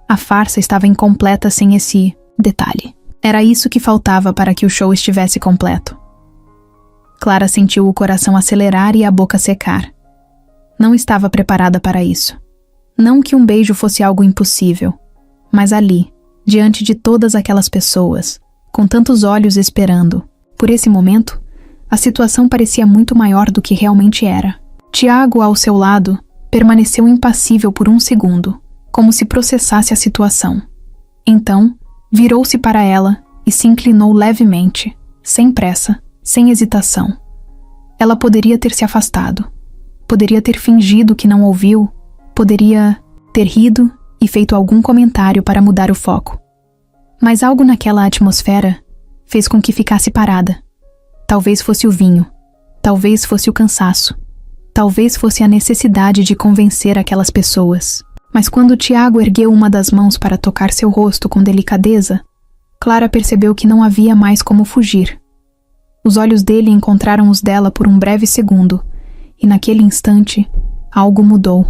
A farsa estava incompleta sem esse detalhe. Era isso que faltava para que o show estivesse completo. Clara sentiu o coração acelerar e a boca secar. Não estava preparada para isso. Não que um beijo fosse algo impossível, mas ali, diante de todas aquelas pessoas, com tantos olhos esperando, por esse momento, a situação parecia muito maior do que realmente era. Tiago, ao seu lado, permaneceu impassível por um segundo, como se processasse a situação. Então, virou-se para ela e se inclinou levemente, sem pressa, sem hesitação. Ela poderia ter se afastado, poderia ter fingido que não ouviu, poderia ter rido e feito algum comentário para mudar o foco. Mas algo naquela atmosfera fez com que ficasse parada. Talvez fosse o vinho, talvez fosse o cansaço, talvez fosse a necessidade de convencer aquelas pessoas. Mas quando Tiago ergueu uma das mãos para tocar seu rosto com delicadeza, Clara percebeu que não havia mais como fugir. Os olhos dele encontraram os dela por um breve segundo, e naquele instante, algo mudou.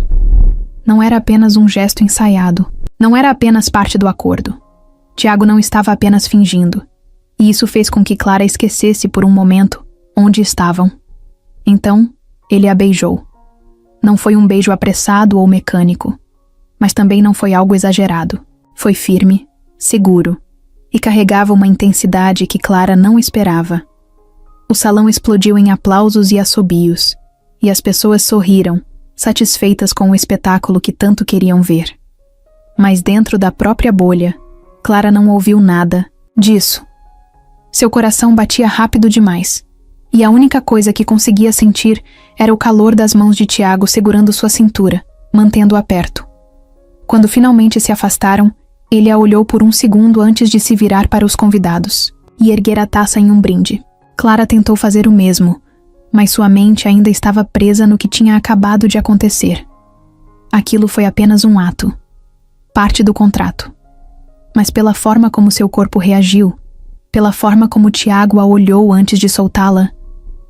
Não era apenas um gesto ensaiado, não era apenas parte do acordo. Tiago não estava apenas fingindo, e isso fez com que Clara esquecesse por um momento onde estavam. Então, ele a beijou. Não foi um beijo apressado ou mecânico, mas também não foi algo exagerado. Foi firme, seguro, e carregava uma intensidade que Clara não esperava. O salão explodiu em aplausos e assobios, e as pessoas sorriram, satisfeitas com o espetáculo que tanto queriam ver. Mas dentro da própria bolha, Clara não ouviu nada disso. Seu coração batia rápido demais, e a única coisa que conseguia sentir era o calor das mãos de Tiago segurando sua cintura, mantendo-a perto. Quando finalmente se afastaram, ele a olhou por um segundo antes de se virar para os convidados e erguer a taça em um brinde. Clara tentou fazer o mesmo, mas sua mente ainda estava presa no que tinha acabado de acontecer. Aquilo foi apenas um ato, parte do contrato. Mas pela forma como seu corpo reagiu, pela forma como Tiago a olhou antes de soltá-la,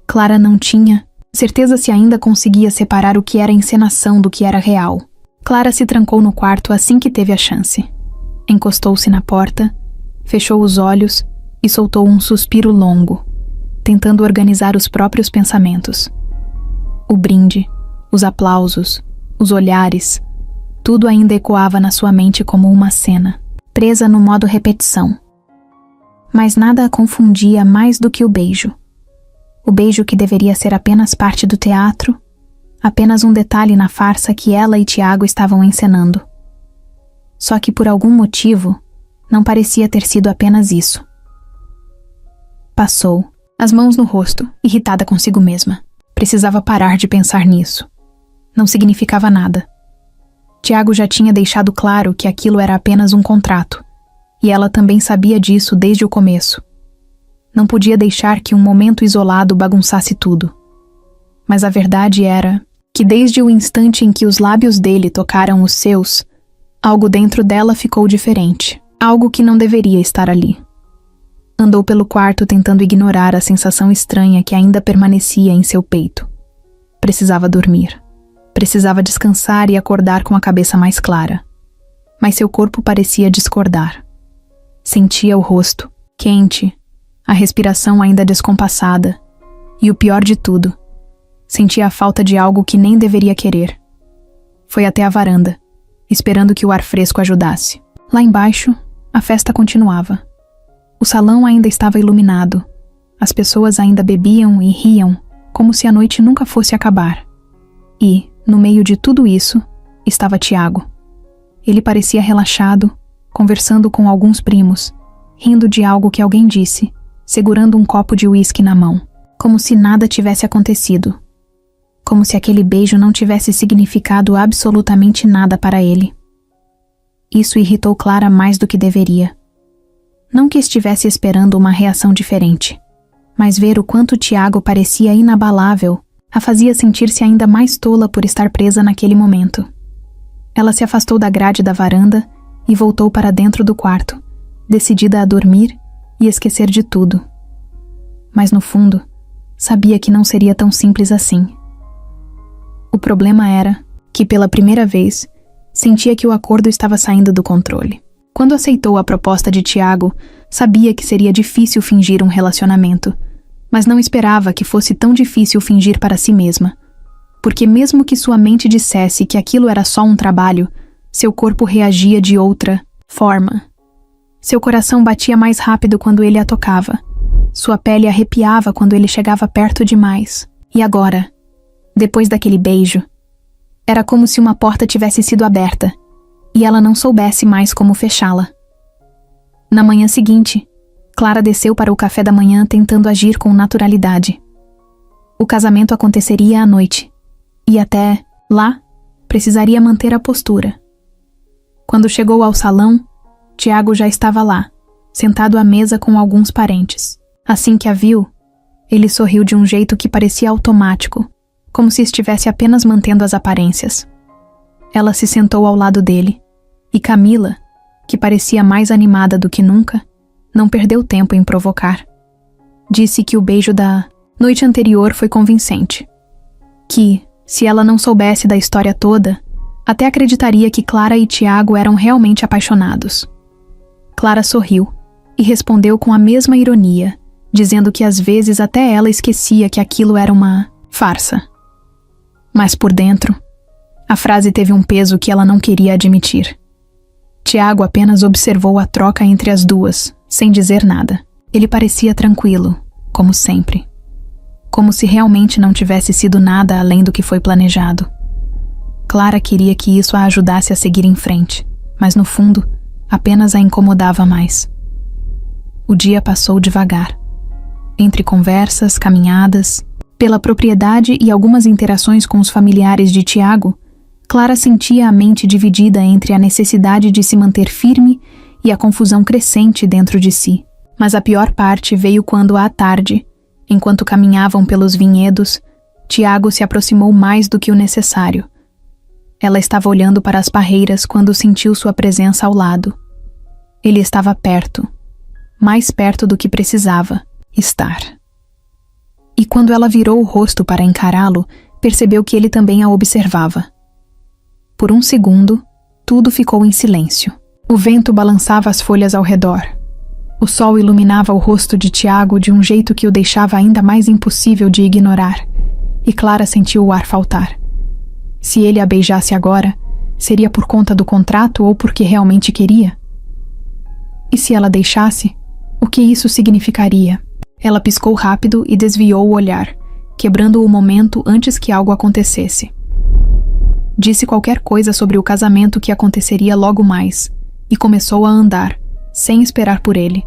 Clara não tinha certeza se ainda conseguia separar o que era encenação do que era real. Clara se trancou no quarto assim que teve a chance. Encostou-se na porta, fechou os olhos e soltou um suspiro longo, tentando organizar os próprios pensamentos. O brinde, os aplausos, os olhares, tudo ainda ecoava na sua mente como uma cena, presa no modo repetição. Mas nada a confundia mais do que o beijo. O beijo que deveria ser apenas parte do teatro, apenas um detalhe na farsa que ela e Tiago estavam encenando. Só que por algum motivo, não parecia ter sido apenas isso. Passou, as mãos no rosto, irritada consigo mesma. Precisava parar de pensar nisso. Não significava nada. Tiago já tinha deixado claro que aquilo era apenas um contrato, E ela também sabia disso desde o começo. Não podia deixar que um momento isolado bagunçasse tudo. Mas a verdade era que desde o instante em que os lábios dele tocaram os seus, algo dentro dela ficou diferente. Algo que não deveria estar ali. Andou pelo quarto tentando ignorar a sensação estranha que ainda permanecia em seu peito. Precisava dormir. Precisava descansar e acordar com a cabeça mais clara. Mas seu corpo parecia discordar. Sentia o rosto, quente, a respiração ainda descompassada. E o pior de tudo, sentia a falta de algo que nem deveria querer. Foi até a varanda, esperando que o ar fresco ajudasse. Lá embaixo, a festa continuava. O salão ainda estava iluminado. As pessoas ainda bebiam e riam, como se a noite nunca fosse acabar. E, no meio de tudo isso, estava Tiago. Ele parecia relaxado, conversando com alguns primos, rindo de algo que alguém disse, segurando um copo de uísque na mão, como se nada tivesse acontecido. Como se aquele beijo não tivesse significado absolutamente nada para ele. Isso irritou Clara mais do que deveria. Não que estivesse esperando uma reação diferente, mas ver o quanto Tiago parecia inabalável a fazia sentir-se ainda mais tola por estar presa naquele momento. Ela se afastou da grade da varanda e voltou para dentro do quarto, decidida a dormir e esquecer de tudo. Mas no fundo, sabia que não seria tão simples assim. O problema era que, pela primeira vez, sentia que o acordo estava saindo do controle. Quando aceitou a proposta de Tiago, sabia que seria difícil fingir um relacionamento, mas não esperava que fosse tão difícil fingir para si mesma. Porque mesmo que sua mente dissesse que aquilo era só um trabalho, seu corpo reagia de outra forma. Seu coração batia mais rápido quando ele a tocava. Sua pele arrepiava quando ele chegava perto demais. E agora, depois daquele beijo, era como se uma porta tivesse sido aberta e ela não soubesse mais como fechá-la. Na manhã seguinte, Clara desceu para o café da manhã tentando agir com naturalidade. O casamento aconteceria à noite, e até lá, precisaria manter a postura. Quando chegou ao salão, Tiago já estava lá, sentado à mesa com alguns parentes. Assim que a viu, ele sorriu de um jeito que parecia automático, como se estivesse apenas mantendo as aparências. Ela se sentou ao lado dele, e Camila, que parecia mais animada do que nunca, não perdeu tempo em provocar. Disse que o beijo da noite anterior foi convincente. Que, se ela não soubesse da história toda, até acreditaria que Clara e Tiago eram realmente apaixonados. Clara sorriu e respondeu com a mesma ironia, dizendo que às vezes até ela esquecia que aquilo era uma farsa. Mas por dentro, a frase teve um peso que ela não queria admitir. Tiago apenas observou a troca entre as duas, sem dizer nada. Ele parecia tranquilo, como sempre. Como se realmente não tivesse sido nada além do que foi planejado. Clara queria que isso a ajudasse a seguir em frente, mas no fundo, apenas a incomodava mais. O dia passou devagar. Entre conversas, caminhadas, pela propriedade e algumas interações com os familiares de Tiago, Clara sentia a mente dividida entre a necessidade de se manter firme e a confusão crescente dentro de si. Mas a pior parte veio quando, à tarde, enquanto caminhavam pelos vinhedos, Tiago se aproximou mais do que o necessário. Ela estava olhando para as parreiras quando sentiu sua presença ao lado. Ele estava perto, mais perto do que precisava estar. E quando ela virou o rosto para encará-lo, percebeu que ele também a observava. Por um segundo, tudo ficou em silêncio. O vento balançava as folhas ao redor. O sol iluminava o rosto de Tiago de um jeito que o deixava ainda mais impossível de ignorar, e Clara sentiu o ar faltar. Se ele a beijasse agora, seria por conta do contrato ou porque realmente queria? E se ela deixasse, o que isso significaria? Ela piscou rápido e desviou o olhar, quebrando o momento antes que algo acontecesse. Disse qualquer coisa sobre o casamento que aconteceria logo mais, e começou a andar, sem esperar por ele.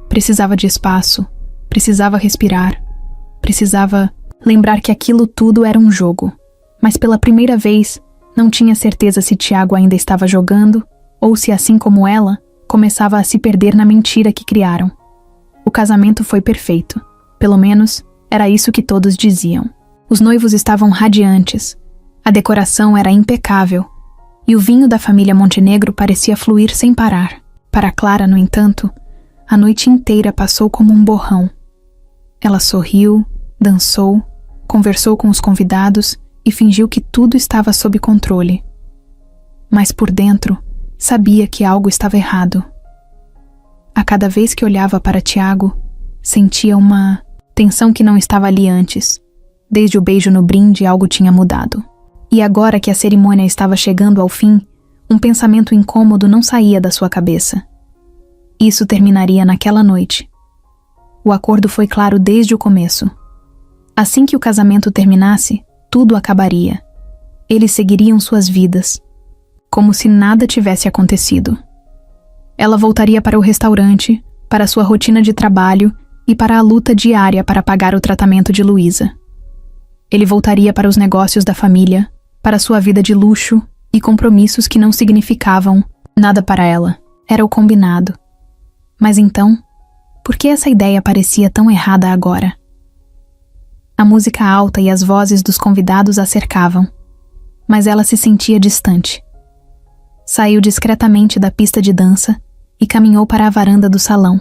Precisava de espaço, precisava respirar, precisava lembrar que aquilo tudo era um jogo. Mas pela primeira vez, não tinha certeza se Tiago ainda estava jogando, ou se, assim como ela, começava a se perder na mentira que criaram. O casamento foi perfeito. Pelo menos, era isso que todos diziam. Os noivos estavam radiantes. A decoração era impecável. E o vinho da família Montenegro parecia fluir sem parar. Para Clara, no entanto, a noite inteira passou como um borrão. Ela sorriu, dançou, conversou com os convidados e fingiu que tudo estava sob controle. Mas por dentro, sabia que algo estava errado. A cada vez que olhava para Tiago, sentia uma tensão que não estava ali antes. Desde o beijo no brinde, algo tinha mudado. E agora que a cerimônia estava chegando ao fim, um pensamento incômodo não saía da sua cabeça. Isso terminaria naquela noite. O acordo foi claro desde o começo. Assim que o casamento terminasse, tudo acabaria. Eles seguiriam suas vidas, como se nada tivesse acontecido. Ela voltaria para o restaurante, para sua rotina de trabalho e para a luta diária para pagar o tratamento de Luísa. Ele voltaria para os negócios da família, para sua vida de luxo e compromissos que não significavam nada para ela. Era o combinado. Mas então, por que essa ideia parecia tão errada agora? A música alta e as vozes dos convidados a cercavam, mas ela se sentia distante. Saiu discretamente da pista de dança e caminhou para a varanda do salão,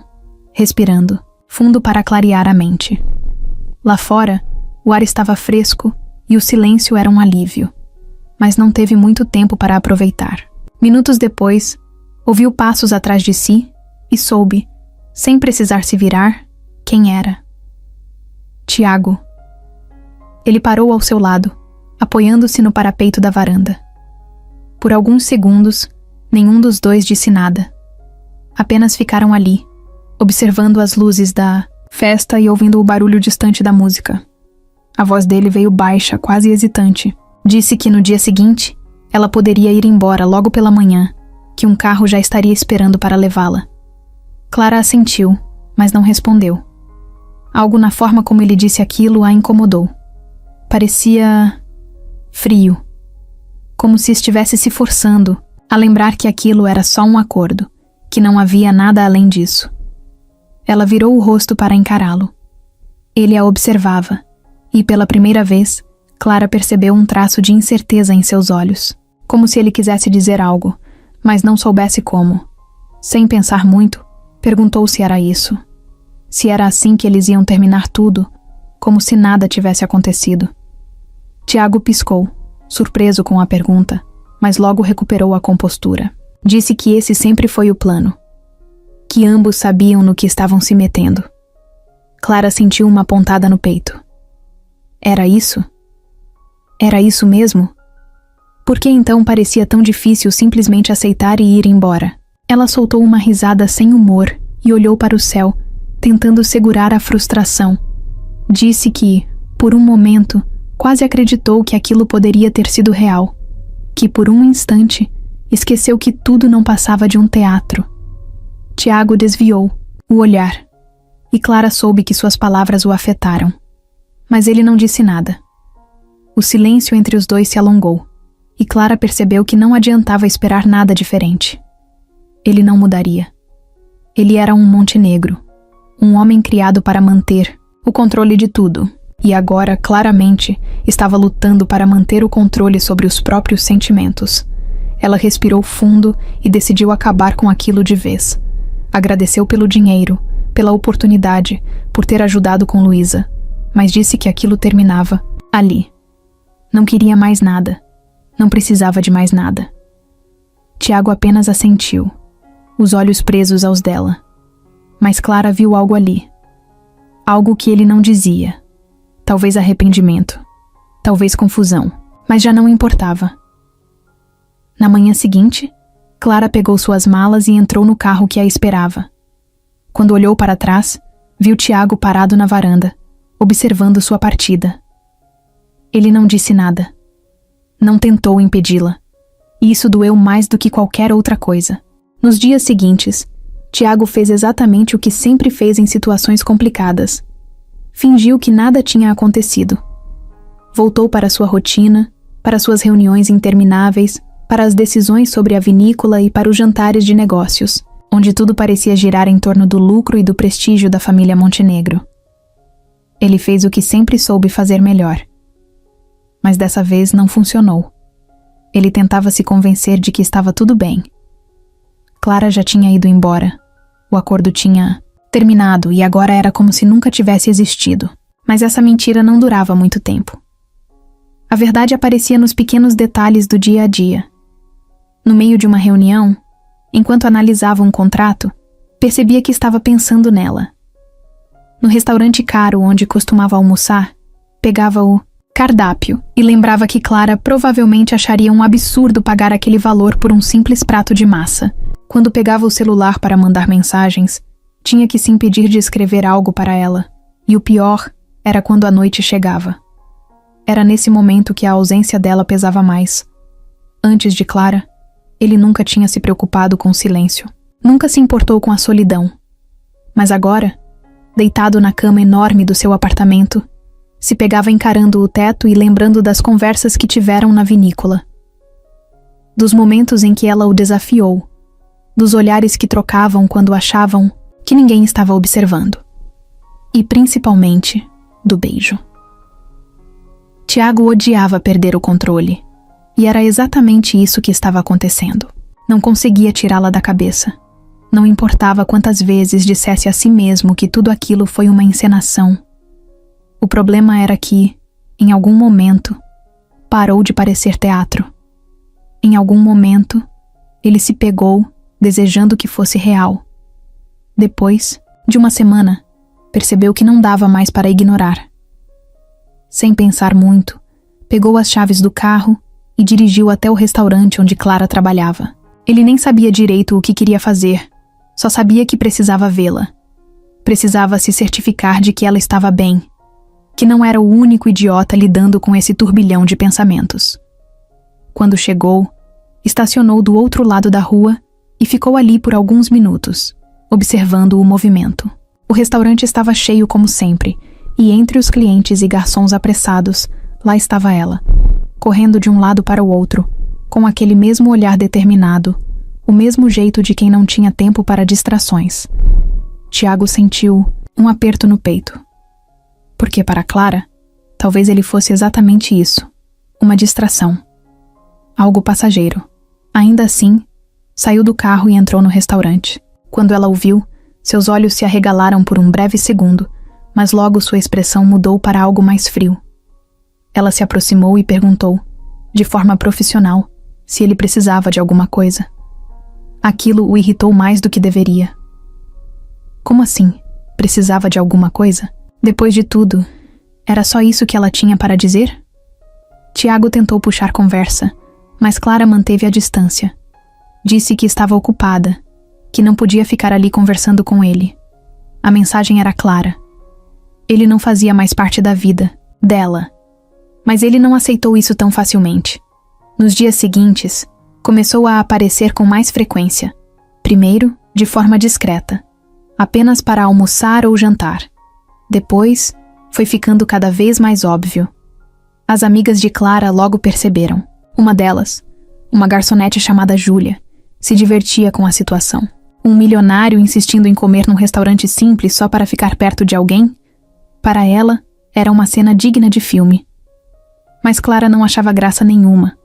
respirando fundo para clarear a mente. Lá fora, o ar estava fresco e o silêncio era um alívio, mas não teve muito tempo para aproveitar. Minutos depois, ouviu passos atrás de si e soube, sem precisar se virar, quem era. Tiago. Ele parou ao seu lado, apoiando-se no parapeito da varanda. Por alguns segundos, nenhum dos dois disse nada. Apenas ficaram ali, observando as luzes da festa e ouvindo o barulho distante da música. A voz dele veio baixa, quase hesitante. Disse que no dia seguinte, ela poderia ir embora logo pela manhã, que um carro já estaria esperando para levá-la. Clara assentiu, mas não respondeu. Algo na forma como ele disse aquilo a incomodou. Parecia frio, como se estivesse se forçando a lembrar que aquilo era só um acordo, que não havia nada além disso. Ela virou o rosto para encará-lo. Ele a observava, e pela primeira vez, Clara percebeu um traço de incerteza em seus olhos, como se ele quisesse dizer algo, mas não soubesse como. Sem pensar muito, perguntou se era isso. Se era assim que eles iam terminar tudo, como se nada tivesse acontecido. Tiago piscou, surpreso com a pergunta, mas logo recuperou a compostura. Disse que esse sempre foi o plano, que ambos sabiam no que estavam se metendo. Clara sentiu uma pontada no peito. Era isso? Era isso mesmo? Por que então parecia tão difícil simplesmente aceitar e ir embora? Ela soltou uma risada sem humor e olhou para o céu, tentando segurar a frustração. Disse que, por um momento, quase acreditou que aquilo poderia ter sido real, que por um instante esqueceu que tudo não passava de um teatro. Tiago desviou o olhar, e Clara soube que suas palavras o afetaram. Mas ele não disse nada. O silêncio entre os dois se alongou, e Clara percebeu que não adiantava esperar nada diferente. Ele não mudaria. Ele era um Montenegro, um homem criado para manter o controle de tudo, e agora, claramente, estava lutando para manter o controle sobre os próprios sentimentos. Ela respirou fundo e decidiu acabar com aquilo de vez. Agradeceu pelo dinheiro, pela oportunidade, por ter ajudado com Luísa, mas disse que aquilo terminava ali. Não queria mais nada. Não precisava de mais nada. Tiago apenas assentiu, os olhos presos aos dela. Mas Clara viu algo ali. Algo que ele não dizia. Talvez arrependimento. Talvez confusão. Mas já não importava. Na manhã seguinte, Clara pegou suas malas e entrou no carro que a esperava. Quando olhou para trás, viu Tiago parado na varanda, observando sua partida. Ele não disse nada. Não tentou impedi-la. E isso doeu mais do que qualquer outra coisa. Nos dias seguintes, Tiago fez exatamente o que sempre fez em situações complicadas. Fingiu que nada tinha acontecido. Voltou para sua rotina, para suas reuniões intermináveis, para as decisões sobre a vinícola e para os jantares de negócios, onde tudo parecia girar em torno do lucro e do prestígio da família Montenegro. Ele fez o que sempre soube fazer melhor. Mas dessa vez não funcionou. Ele tentava se convencer de que estava tudo bem. Clara já tinha ido embora. O acordo tinha terminado e agora era como se nunca tivesse existido. Mas essa mentira não durava muito tempo. A verdade aparecia nos pequenos detalhes do dia a dia. No meio de uma reunião, enquanto analisava um contrato, percebia que estava pensando nela. No restaurante caro onde costumava almoçar, pegava o cardápio e lembrava que Clara provavelmente acharia um absurdo pagar aquele valor por um simples prato de massa. Quando pegava o celular para mandar mensagens, tinha que se impedir de escrever algo para ela. E o pior era quando a noite chegava. Era nesse momento que a ausência dela pesava mais. Antes de Clara, ele nunca tinha se preocupado com o silêncio. Nunca se importou com a solidão. Mas agora, deitado na cama enorme do seu apartamento, se pegava encarando o teto e lembrando das conversas que tiveram na vinícola. Dos momentos em que ela o desafiou. Dos olhares que trocavam quando achavam que ninguém estava observando. E principalmente, do beijo. Tiago odiava perder o controle. E era exatamente isso que estava acontecendo. Não conseguia tirá-la da cabeça. Não importava quantas vezes dissesse a si mesmo que tudo aquilo foi uma encenação. O problema era que, em algum momento, parou de parecer teatro. Em algum momento, ele se pegou, desejando que fosse real. Depois, de uma semana, percebeu que não dava mais para ignorar. Sem pensar muito, pegou as chaves do carro e dirigiu até o restaurante onde Clara trabalhava. Ele nem sabia direito o que queria fazer, só sabia que precisava vê-la. Precisava se certificar de que ela estava bem, que não era o único idiota lidando com esse turbilhão de pensamentos. Quando chegou, estacionou do outro lado da rua e ficou ali por alguns minutos, observando o movimento. O restaurante estava cheio como sempre, e entre os clientes e garçons apressados, lá estava ela, correndo de um lado para o outro, com aquele mesmo olhar determinado, o mesmo jeito de quem não tinha tempo para distrações. Tiago sentiu um aperto no peito. Porque para Clara, talvez ele fosse exatamente isso, uma distração. Algo passageiro. Ainda assim, saiu do carro e entrou no restaurante. Quando ela o viu, seus olhos se arregalaram por um breve segundo, mas logo sua expressão mudou para algo mais frio. Ela se aproximou e perguntou, de forma profissional, se ele precisava de alguma coisa. Aquilo o irritou mais do que deveria. Como assim? Precisava de alguma coisa? Depois de tudo, era só isso que ela tinha para dizer? Tiago tentou puxar conversa, mas Clara manteve a distância. Disse que estava ocupada, que não podia ficar ali conversando com ele. A mensagem era clara. Ele não fazia mais parte da vida dela. Mas ele não aceitou isso tão facilmente. Nos dias seguintes, começou a aparecer com mais frequência. Primeiro, de forma discreta, apenas para almoçar ou jantar. Depois, foi ficando cada vez mais óbvio. As amigas de Clara logo perceberam. Uma delas, uma garçonete chamada Júlia, se divertia com a situação. Um milionário insistindo em comer num restaurante simples só para ficar perto de alguém? Para ela, era uma cena digna de filme. Mas Clara não achava graça nenhuma.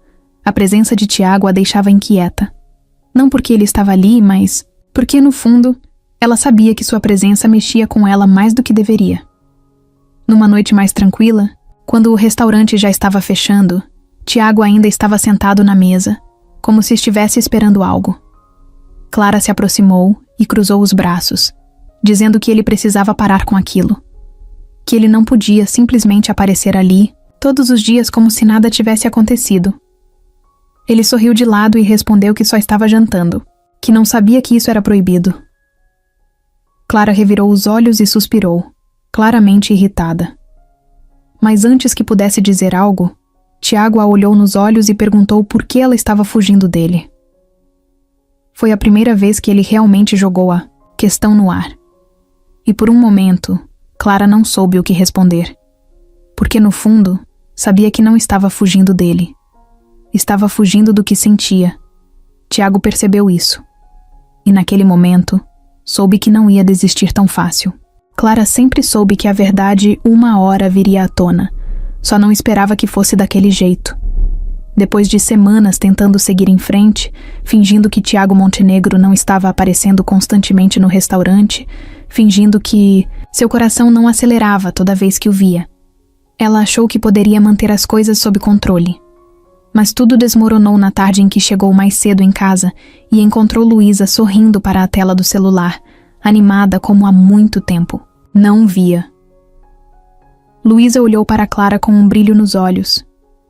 A presença de Tiago a deixava inquieta. Não porque ele estava ali, mas porque, no fundo, ela sabia que sua presença mexia com ela mais do que deveria. Numa noite mais tranquila, quando o restaurante já estava fechando, Tiago ainda estava sentado na mesa, como se estivesse esperando algo. Clara se aproximou e cruzou os braços, dizendo que ele precisava parar com aquilo. Que ele não podia simplesmente aparecer ali todos os dias como se nada tivesse acontecido. Ele sorriu de lado e respondeu que só estava jantando, que não sabia que isso era proibido. Clara revirou os olhos e suspirou, claramente irritada. Mas antes que pudesse dizer algo, Tiago a olhou nos olhos e perguntou por que ela estava fugindo dele. Foi a primeira vez que ele realmente jogou a questão no ar. E por um momento, Clara não soube o que responder. Porque no fundo, sabia que não estava fugindo dele. Estava fugindo do que sentia. Tiago percebeu isso. e naquele momento, soube que não ia desistir tão fácil. Clara sempre soube que a verdade uma hora viria à tona, só não esperava que fosse daquele jeito. Depois de semanas tentando seguir em frente, fingindo que Tiago Montenegro não estava aparecendo constantemente no restaurante, fingindo que seu coração não acelerava toda vez que o via, ela achou que poderia manter as coisas sob controle. Mas tudo desmoronou na tarde em que chegou mais cedo em casa e encontrou Luísa sorrindo para a tela do celular, animada como há muito tempo. Não via. Luísa olhou para Clara com um brilho nos olhos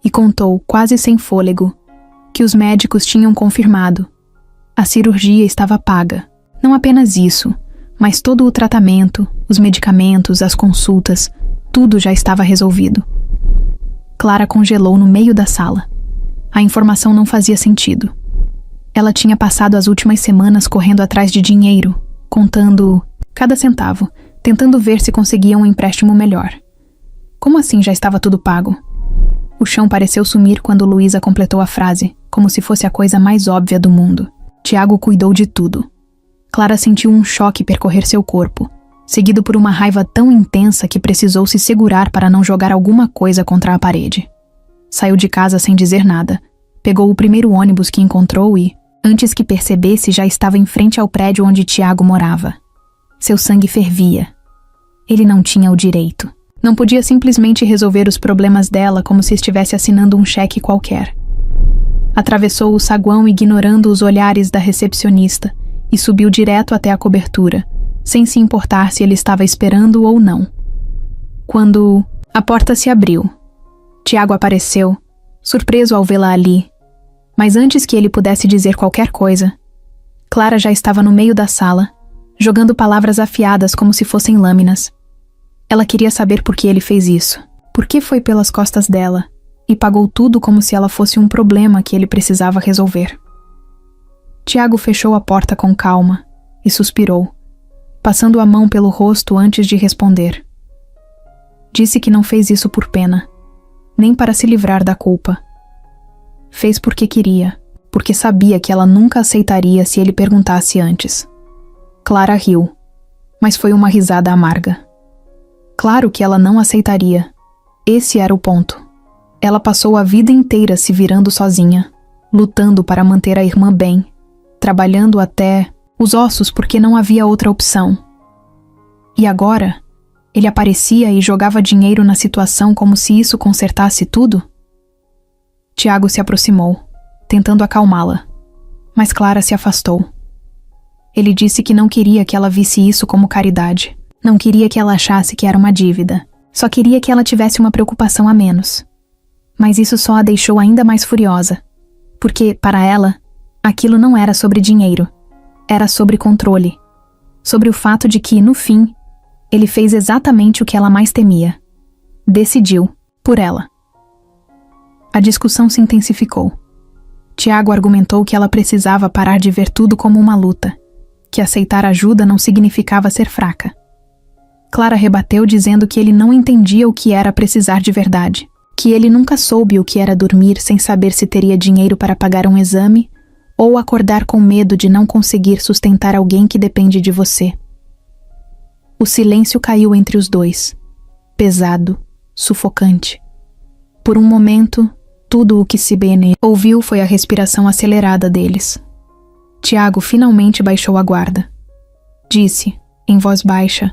e contou, quase sem fôlego, que os médicos tinham confirmado. A cirurgia estava paga. Não apenas isso, mas todo o tratamento, os medicamentos, as consultas, tudo já estava resolvido. Clara congelou no meio da sala. A informação não fazia sentido. Ela tinha passado as últimas semanas correndo atrás de dinheiro, contando cada centavo, tentando ver se conseguia um empréstimo melhor. Como assim já estava tudo pago? O chão pareceu sumir quando Luísa completou a frase, como se fosse a coisa mais óbvia do mundo. Tiago cuidou de tudo. Clara sentiu um choque percorrer seu corpo, seguido por uma raiva tão intensa que precisou se segurar para não jogar alguma coisa contra a parede. Saiu de casa sem dizer nada, pegou o primeiro ônibus que encontrou e, antes que percebesse, já estava em frente ao prédio onde Tiago morava. Seu sangue fervia. Ele não tinha o direito. Não podia simplesmente resolver os problemas dela como se estivesse assinando um cheque qualquer. Atravessou o saguão ignorando os olhares da recepcionista e subiu direto até a cobertura, sem se importar se ele estava esperando ou não. Quando a porta se abriu, Tiago apareceu, surpreso ao vê-la ali, mas antes que ele pudesse dizer qualquer coisa, Clara já estava no meio da sala, jogando palavras afiadas como se fossem lâminas. Ela queria saber por que ele fez isso, por que foi pelas costas dela, e pagou tudo como se ela fosse um problema que ele precisava resolver. Tiago fechou a porta com calma e suspirou, passando a mão pelo rosto antes de responder. Disse que não fez isso por pena, nem para se livrar da culpa. Fez porque queria, porque sabia que ela nunca aceitaria se ele perguntasse antes. Clara riu, mas foi uma risada amarga. Claro que ela não aceitaria. Esse era o ponto. Ela passou a vida inteira se virando sozinha, lutando para manter a irmã bem, trabalhando até os ossos porque não havia outra opção. E agora, ele aparecia e jogava dinheiro na situação como se isso consertasse tudo? Tiago se aproximou, tentando acalmá-la, mas Clara se afastou. Ele disse que não queria que ela visse isso como caridade. Não queria que ela achasse que era uma dívida. Só queria que ela tivesse uma preocupação a menos. Mas isso só a deixou ainda mais furiosa. Porque, para ela, aquilo não era sobre dinheiro. Era sobre controle. Sobre o fato de que, no fim, ele fez exatamente o que ela mais temia. Decidiu, por ela. A discussão se intensificou. Tiago argumentou que ela precisava parar de ver tudo como uma luta. Que aceitar ajuda não significava ser fraca. Clara rebateu dizendo que ele não entendia o que era precisar de verdade, que ele nunca soube o que era dormir sem saber se teria dinheiro para pagar um exame ou acordar com medo de não conseguir sustentar alguém que depende de você. O silêncio caiu entre os dois, pesado, sufocante. Por um momento, tudo o que Sibene ouviu foi a respiração acelerada deles. Tiago finalmente baixou a guarda. Disse, em voz baixa,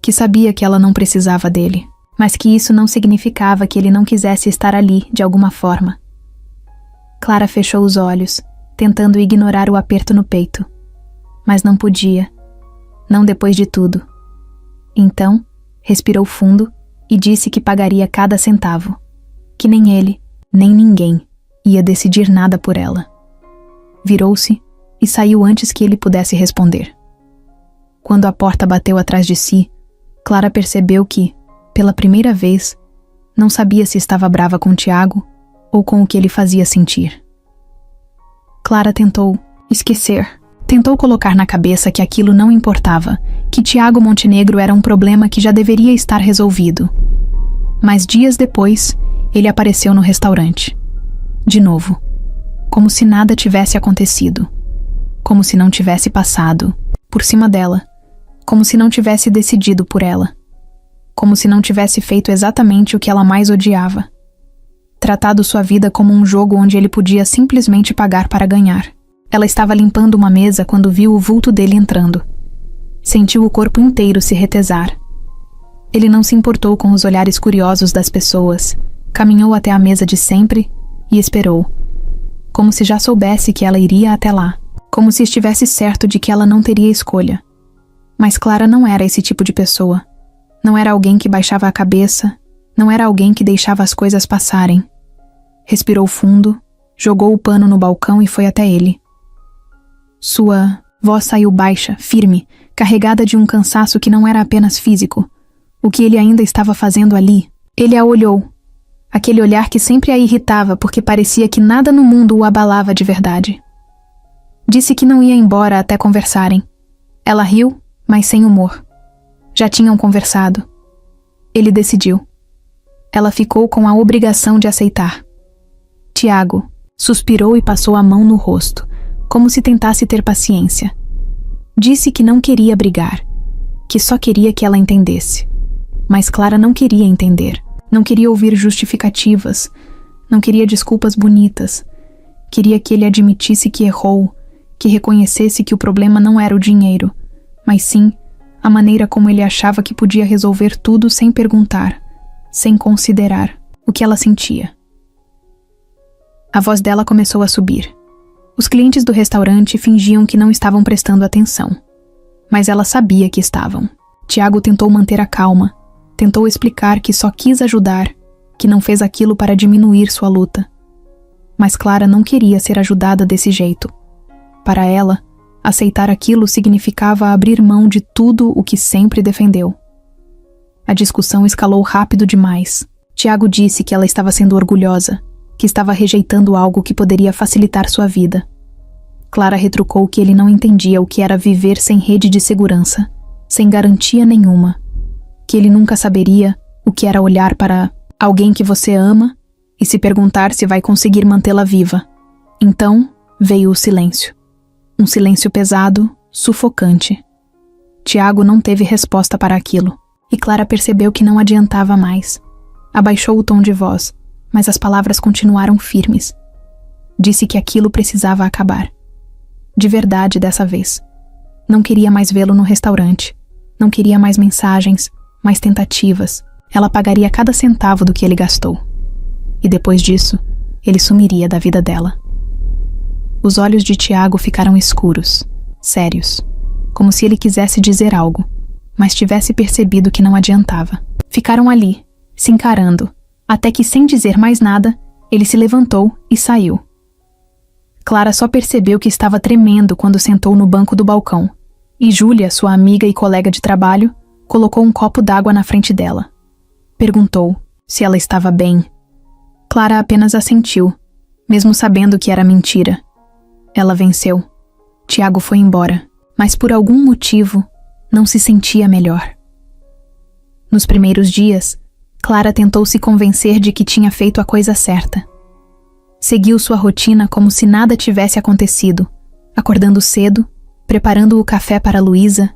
que sabia que ela não precisava dele, mas que isso não significava que ele não quisesse estar ali, de alguma forma. Clara fechou os olhos, tentando ignorar o aperto no peito. Mas não podia. Não depois de tudo. Então, respirou fundo e disse que pagaria cada centavo. Que nem ele, nem ninguém, ia decidir nada por ela. Virou-se e saiu antes que ele pudesse responder. Quando a porta bateu atrás de si, Clara percebeu que, pela primeira vez, não sabia se estava brava com Tiago ou com o que ele fazia sentir. Clara tentou esquecer, tentou colocar na cabeça que aquilo não importava, que Tiago Montenegro era um problema que já deveria estar resolvido. Mas dias depois, ele apareceu no restaurante. De novo, como se nada tivesse acontecido. como se não tivesse passado por cima dela, como se não tivesse decidido por ela, como se não tivesse feito exatamente o que ela mais odiava. Tratado sua vida como um jogo onde ele podia simplesmente pagar para ganhar. Ela estava limpando uma mesa quando viu o vulto dele entrando. Sentiu o corpo inteiro se retesar. Ele não se importou com os olhares curiosos das pessoas, caminhou até a mesa de sempre e esperou, como se já soubesse que ela iria até lá, como se estivesse certo de que ela não teria escolha. Mas Clara não era esse tipo de pessoa. Não era alguém que baixava a cabeça, não era alguém que deixava as coisas passarem. Respirou fundo, jogou o pano no balcão e foi até ele. Sua voz saiu baixa, firme, carregada de um cansaço que não era apenas físico. O que ele ainda estava fazendo ali? Ele a olhou. Aquele olhar que sempre a irritava porque parecia que nada no mundo o abalava de verdade. Disse que não ia embora até conversarem. Ela riu, mas sem humor. Já tinham conversado. Ele decidiu. Ela ficou com a obrigação de aceitar. Tiago suspirou e passou a mão no rosto, como se tentasse ter paciência. Disse que não queria brigar, que só queria que ela entendesse. Mas Clara não queria entender. Não queria ouvir justificativas. Não queria desculpas bonitas. Queria que ele admitisse que errou, que reconhecesse que o problema não era o dinheiro, mas sim a maneira como ele achava que podia resolver tudo sem perguntar, sem considerar o que ela sentia. A voz dela começou a subir. Os clientes do restaurante fingiam que não estavam prestando atenção, mas ela sabia que estavam. Tiago tentou manter a calma, tentou explicar que só quis ajudar, que não fez aquilo para diminuir sua luta. Mas Clara não queria ser ajudada desse jeito. Para ela, aceitar aquilo significava abrir mão de tudo o que sempre defendeu. A discussão escalou rápido demais. Tiago disse que ela estava sendo orgulhosa, que estava rejeitando algo que poderia facilitar sua vida. Clara retrucou que ele não entendia o que era viver sem rede de segurança, sem garantia nenhuma, que ele nunca saberia o que era olhar para alguém que você ama e se perguntar se vai conseguir mantê-la viva. Então veio o silêncio. Um silêncio pesado, sufocante. Tiago não teve resposta para aquilo, e Clara percebeu que não adiantava mais. Abaixou o tom de voz, mas as palavras continuaram firmes. Disse que aquilo precisava acabar. De verdade dessa vez. Não queria mais vê-lo no restaurante. Não queria mais mensagens, mais tentativas. Ela pagaria cada centavo do que ele gastou. E depois disso, ele sumiria da vida dela. Os olhos de Tiago ficaram escuros, sérios, como se ele quisesse dizer algo, mas tivesse percebido que não adiantava. Ficaram ali, se encarando, até que, sem dizer mais nada, ele se levantou e saiu. Clara só percebeu que estava tremendo quando sentou no banco do balcão, e Júlia, sua amiga e colega de trabalho, colocou um copo d'água na frente dela. Perguntou se ela estava bem. Clara apenas assentiu, mesmo sabendo que era mentira. Ela venceu. Tiago foi embora, mas por algum motivo não se sentia melhor. Nos primeiros dias, Clara tentou se convencer de que tinha feito a coisa certa. Seguiu sua rotina como se nada tivesse acontecido, acordando cedo, preparando o café para Luísa,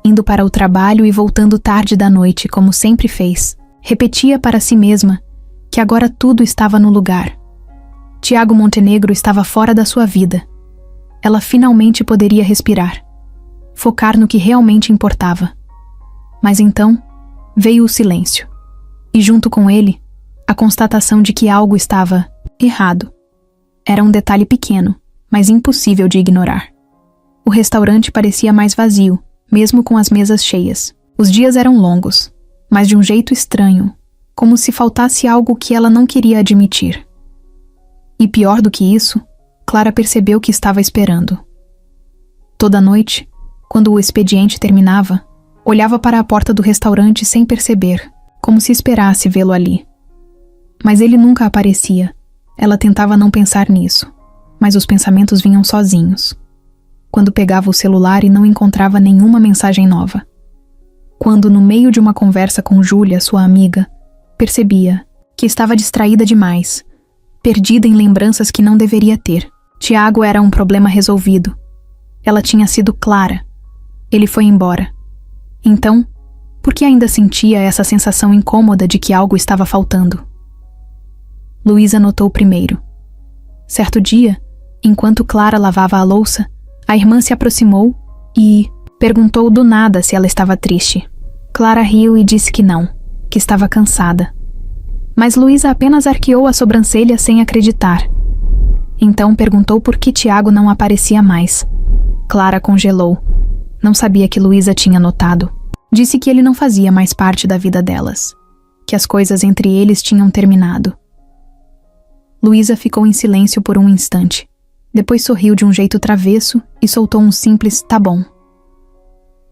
indo para o trabalho e voltando tarde da noite, como sempre fez. Repetia para si mesma que agora tudo estava no lugar. Tiago Montenegro estava fora da sua vida. Ela finalmente poderia respirar, focar no que realmente importava. Mas então veio o silêncio. E junto com ele, a constatação de que algo estava errado. Era um detalhe pequeno, mas impossível de ignorar. O restaurante parecia mais vazio, mesmo com as mesas cheias. Os dias eram longos, mas de um jeito estranho, como se faltasse algo que ela não queria admitir. E pior do que isso, Clara percebeu que estava esperando. Toda noite, quando o expediente terminava, olhava para a porta do restaurante sem perceber, como se esperasse vê-lo ali. Mas ele nunca aparecia. Ela tentava não pensar nisso, mas os pensamentos vinham sozinhos. Quando pegava o celular e não encontrava nenhuma mensagem nova. Quando, no meio de uma conversa com Júlia, sua amiga, percebia que estava distraída demais, perdida em lembranças que não deveria ter. Tiago era um problema resolvido. Ela tinha sido Clara. Ele foi embora. Então, por que ainda sentia essa sensação incômoda de que algo estava faltando? Luísa notou primeiro. Certo dia, enquanto Clara lavava a louça, a irmã se aproximou e perguntou do nada se ela estava triste. Clara riu e disse que não, que estava cansada. Mas Luísa apenas arqueou a sobrancelha sem acreditar. Então perguntou por que Tiago não aparecia mais. Clara congelou. Não sabia que Luísa tinha notado. Disse que ele não fazia mais parte da vida delas, que as coisas entre eles tinham terminado. Luísa ficou em silêncio por um instante. Depois sorriu de um jeito travesso e soltou um simples "tá bom".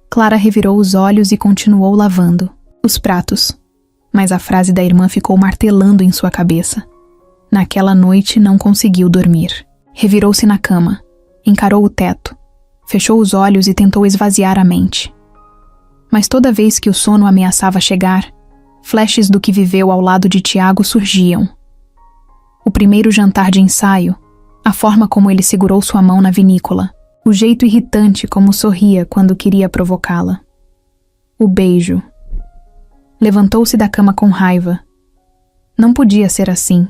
Clara revirou os olhos e continuou lavando os pratos. Mas a frase da irmã ficou martelando em sua cabeça. Naquela noite não conseguiu dormir. Revirou-se na cama, encarou o teto, fechou os olhos e tentou esvaziar a mente. Mas toda vez que o sono ameaçava chegar, flashes do que viveu ao lado de Tiago surgiam. O primeiro jantar de ensaio, a forma como ele segurou sua mão na vinícola, o jeito irritante como sorria quando queria provocá-la. O beijo. Levantou-se da cama com raiva. Não podia ser assim.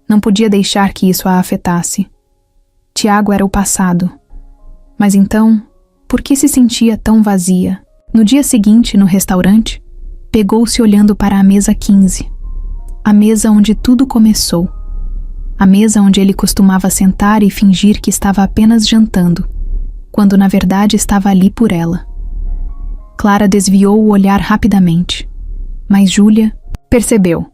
Não podia deixar que isso a afetasse. Tiago era o passado. Mas então, por que se sentia tão vazia? No dia seguinte, no restaurante, pegou-se olhando para a mesa 15. A mesa onde tudo começou. A mesa onde ele costumava sentar e fingir que estava apenas jantando, quando na verdade estava ali por ela. Clara desviou o olhar rapidamente, mas Júlia percebeu.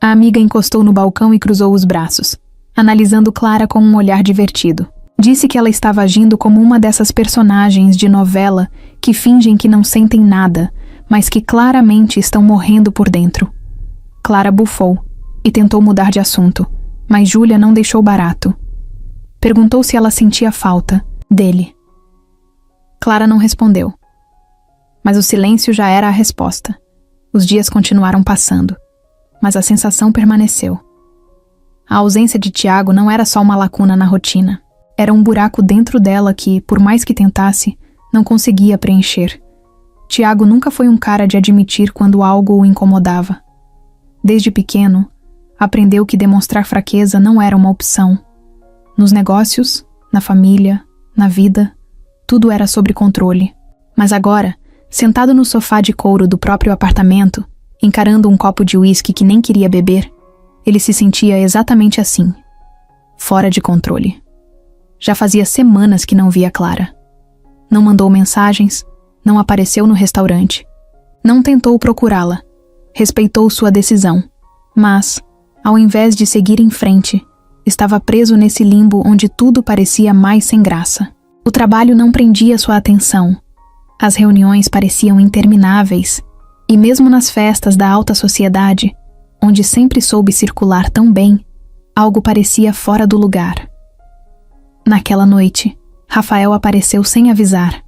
A amiga encostou no balcão e cruzou os braços, analisando Clara com um olhar divertido. Disse que ela estava agindo como uma dessas personagens de novela que fingem que não sentem nada, mas que claramente estão morrendo por dentro. Clara bufou e tentou mudar de assunto, mas Júlia não deixou barato. Perguntou se ela sentia falta dele. Clara não respondeu. Mas o silêncio já era a resposta. Os dias continuaram passando, mas a sensação permaneceu. A ausência de Tiago não era só uma lacuna na rotina. Era um buraco dentro dela que, por mais que tentasse, não conseguia preencher. Tiago nunca foi um cara de admitir quando algo o incomodava. Desde pequeno, aprendeu que demonstrar fraqueza não era uma opção. Nos negócios, na família, na vida, tudo era sob controle. Mas agora, sentado no sofá de couro do próprio apartamento, encarando um copo de uísque que nem queria beber, ele se sentia exatamente assim, fora de controle. Já fazia semanas que não via Clara. Não mandou mensagens, não apareceu no restaurante. Não tentou procurá-la. Respeitou sua decisão. Mas, ao invés de seguir em frente, estava preso nesse limbo onde tudo parecia mais sem graça. O trabalho não prendia sua atenção. As reuniões pareciam intermináveis. E mesmo nas festas da alta sociedade, onde sempre soube circular tão bem, algo parecia fora do lugar. Naquela noite, Rafael apareceu sem avisar.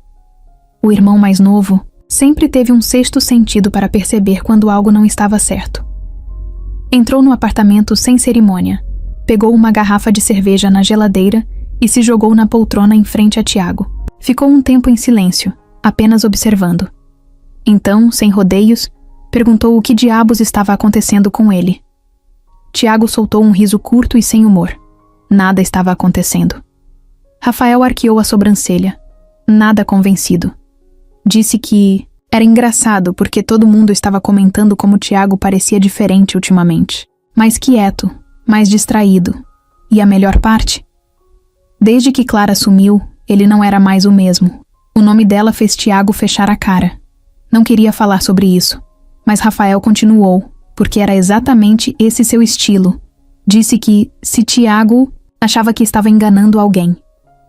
O irmão mais novo sempre teve um sexto sentido para perceber quando algo não estava certo. Entrou no apartamento sem cerimônia, pegou uma garrafa de cerveja na geladeira e se jogou na poltrona em frente a Tiago. Ficou um tempo em silêncio, apenas observando. Então, sem rodeios, perguntou o que diabos estava acontecendo com ele. Tiago soltou um riso curto e sem humor. Nada estava acontecendo. Rafael arqueou a sobrancelha, nada convencido. Disse que era engraçado porque todo mundo estava comentando como Tiago parecia diferente ultimamente. Mais quieto, mais distraído. E a melhor parte? Desde que Clara sumiu, ele não era mais o mesmo. O nome dela fez Tiago fechar a cara. Não queria falar sobre isso, mas Rafael continuou, porque era exatamente esse seu estilo. Disse que, se Tiago achava que estava enganando alguém,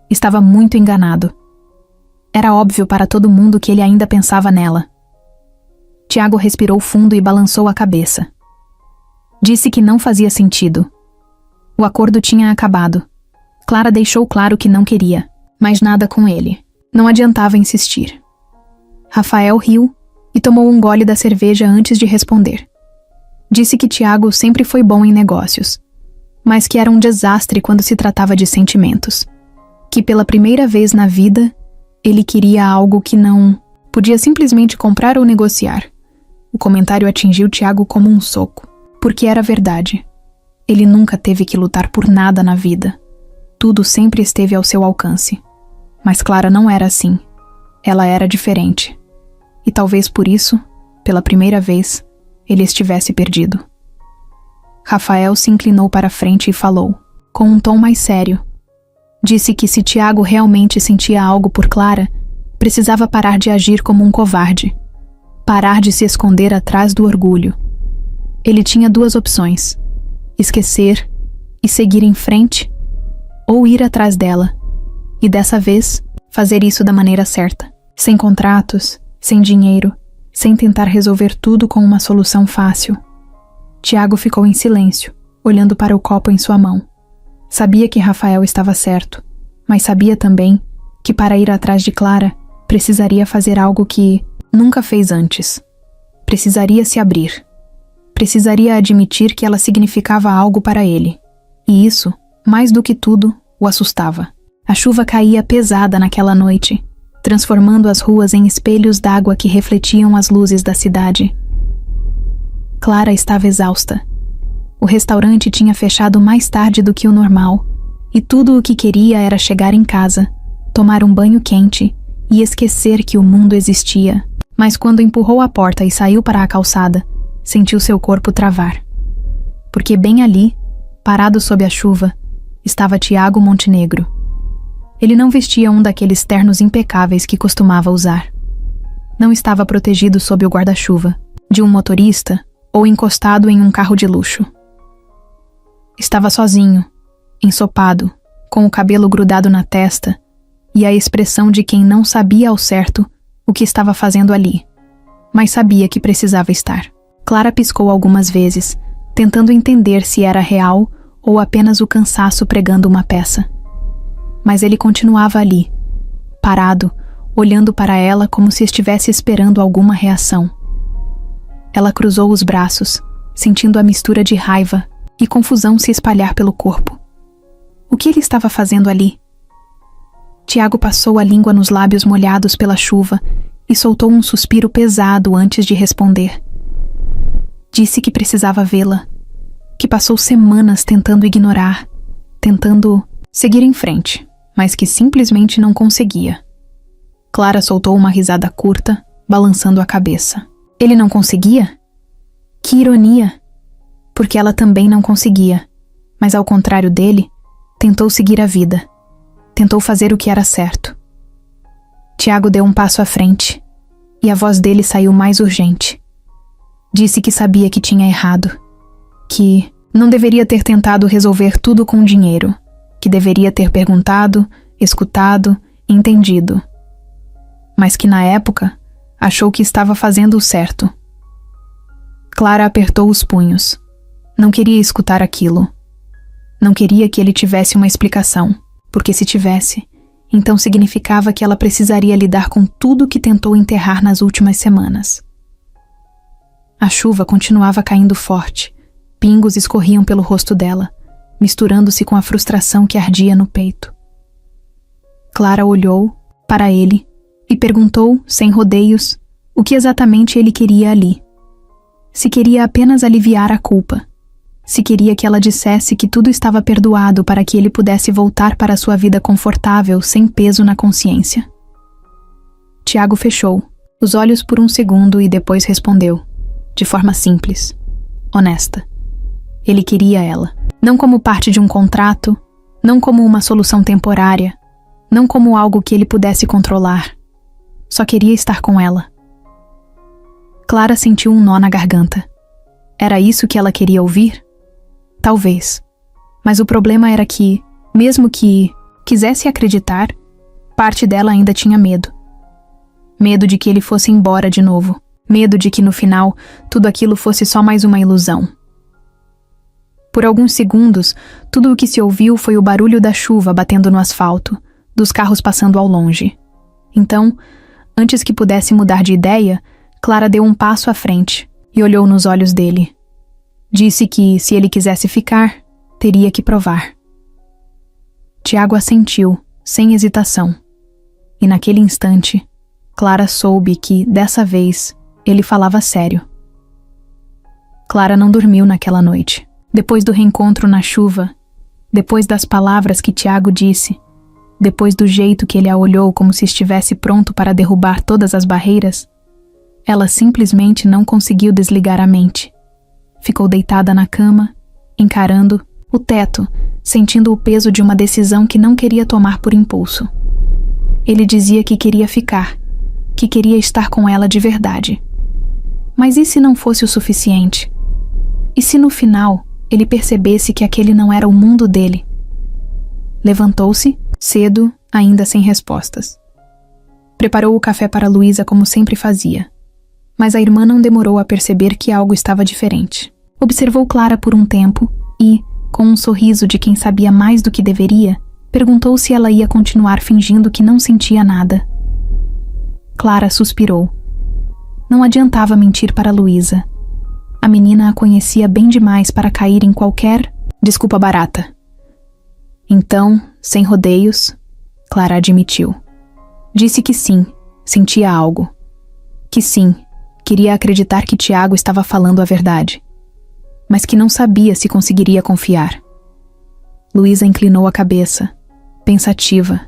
estava muito enganado. Era óbvio para todo mundo que ele ainda pensava nela. Tiago respirou fundo e balançou a cabeça. Disse que não fazia sentido. O acordo tinha acabado. Clara deixou claro que não queria, mas nada com ele. Não adiantava insistir. Rafael riu e tomou um gole da cerveja antes de responder. Disse que Tiago sempre foi bom em negócios, mas que era um desastre quando se tratava de sentimentos. que pela primeira vez na vida, ele queria algo que não podia simplesmente comprar ou negociar. O comentário atingiu Tiago como um soco, porque era verdade. Ele nunca teve que lutar por nada na vida. Tudo sempre esteve ao seu alcance. Mas Clara não era assim. Ela era diferente. E talvez por isso, pela primeira vez, ele estivesse perdido. Rafael se inclinou para a frente e falou, com um tom mais sério. Disse que se Tiago realmente sentia algo por Clara, precisava parar de agir como um covarde. Parar de se esconder atrás do orgulho. Ele tinha duas opções: esquecer e seguir em frente, ou ir atrás dela, e dessa vez, fazer isso da maneira certa. Sem contratos, sem dinheiro, sem tentar resolver tudo com uma solução fácil. Tiago ficou em silêncio, olhando para o copo em sua mão. Sabia que Rafael estava certo, mas sabia também que para ir atrás de Clara, precisaria fazer algo que nunca fez antes. Precisaria se abrir. Precisaria admitir que ela significava algo para ele. E isso, mais do que tudo, o assustava. A chuva caía pesada naquela noite, transformando as ruas em espelhos d'água que refletiam as luzes da cidade. Clara estava exausta. O restaurante tinha fechado mais tarde do que o normal, e tudo o que queria era chegar em casa, tomar um banho quente e esquecer que o mundo existia. Mas quando empurrou a porta e saiu para a calçada, sentiu seu corpo travar. Porque bem ali, parado sob a chuva, estava Tiago Montenegro. Ele não vestia um daqueles ternos impecáveis que costumava usar. Não estava protegido sob o guarda-chuva, de um motorista ou encostado em um carro de luxo. Estava sozinho, ensopado, com o cabelo grudado na testa e a expressão de quem não sabia ao certo o que estava fazendo ali, mas sabia que precisava estar. Clara piscou algumas vezes, tentando entender se era real ou apenas o cansaço pregando uma peça. Mas ele continuava ali, parado, olhando para ela como se estivesse esperando alguma reação. Ela cruzou os braços, sentindo a mistura de raiva e confusão se espalhar pelo corpo. O que ele estava fazendo ali? Tiago passou a língua nos lábios molhados pela chuva e soltou um suspiro pesado antes de responder. Disse que precisava vê-la, que passou semanas tentando ignorar, tentando seguir em frente, mas que simplesmente não conseguia. Clara soltou uma risada curta, balançando a cabeça. Ele não conseguia? Que ironia! Porque ela também não conseguia, mas ao contrário dele, tentou seguir a vida. Tentou fazer o que era certo. Tiago deu um passo à frente, e a voz dele saiu mais urgente. Disse que sabia que tinha errado, que não deveria ter tentado resolver tudo com dinheiro, que deveria ter perguntado, escutado, entendido. Mas que na época, achou que estava fazendo o certo. Clara apertou os punhos. Não queria escutar aquilo. Não queria que ele tivesse uma explicação, porque se tivesse, então significava que ela precisaria lidar com tudo que tentou enterrar nas últimas semanas. A chuva continuava caindo forte. Pingos escorriam pelo rosto dela, misturando-se com a frustração que ardia no peito. Clara olhou para ele e perguntou, sem rodeios, o que exatamente ele queria ali. Se queria apenas aliviar a culpa. Se queria que ela dissesse que tudo estava perdoado para que ele pudesse voltar para sua vida confortável sem peso na consciência. Tiago fechou os olhos por um segundo e depois respondeu, de forma simples, honesta. Ele queria ela, não como parte de um contrato, não como uma solução temporária, não como algo que ele pudesse controlar. Só queria estar com ela. Clara sentiu um nó na garganta. Era isso que ela queria ouvir? Talvez. Mas o problema era que, mesmo que quisesse acreditar, parte dela ainda tinha medo. Medo de que ele fosse embora de novo. Medo de que no final tudo aquilo fosse só mais uma ilusão. Por alguns segundos, tudo o que se ouviu foi o barulho da chuva batendo no asfalto, dos carros passando ao longe. Então, antes que pudesse mudar de ideia, Clara deu um passo à frente e olhou nos olhos dele. Disse que, se ele quisesse ficar, teria que provar. Tiago assentiu, sem hesitação. E naquele instante, Clara soube que, dessa vez, ele falava sério. Clara não dormiu naquela noite. Depois do reencontro na chuva, depois das palavras que Tiago disse, depois do jeito que ele a olhou como se estivesse pronto para derrubar todas as barreiras, ela simplesmente não conseguiu desligar a mente. Ficou deitada na cama, encarando o teto, sentindo o peso de uma decisão que não queria tomar por impulso. Ele dizia que queria ficar, que queria estar com ela de verdade. Mas e se não fosse o suficiente? E se no final ele percebesse que aquele não era o mundo dele? Levantou-se, cedo, ainda sem respostas. Preparou o café para Luísa como sempre fazia. Mas a irmã não demorou a perceber que algo estava diferente. Observou Clara por um tempo e, com um sorriso de quem sabia mais do que deveria, perguntou se ela ia continuar fingindo que não sentia nada. Clara suspirou. Não adiantava mentir para Luísa. A menina a conhecia bem demais para cair em qualquer desculpa barata. Então, sem rodeios, Clara admitiu. Disse que sim, sentia algo. Que sim, queria acreditar que Tiago estava falando a verdade. Mas que não sabia se conseguiria confiar. Luísa inclinou a cabeça, pensativa,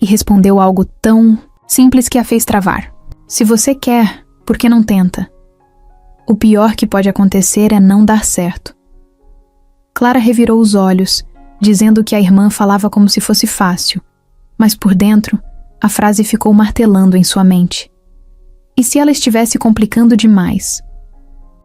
e respondeu algo tão simples que a fez travar. Se você quer, por que não tenta? O pior que pode acontecer é não dar certo. Clara revirou os olhos, dizendo que a irmã falava como se fosse fácil, mas por dentro, a frase ficou martelando em sua mente. E se ela estivesse complicando demais?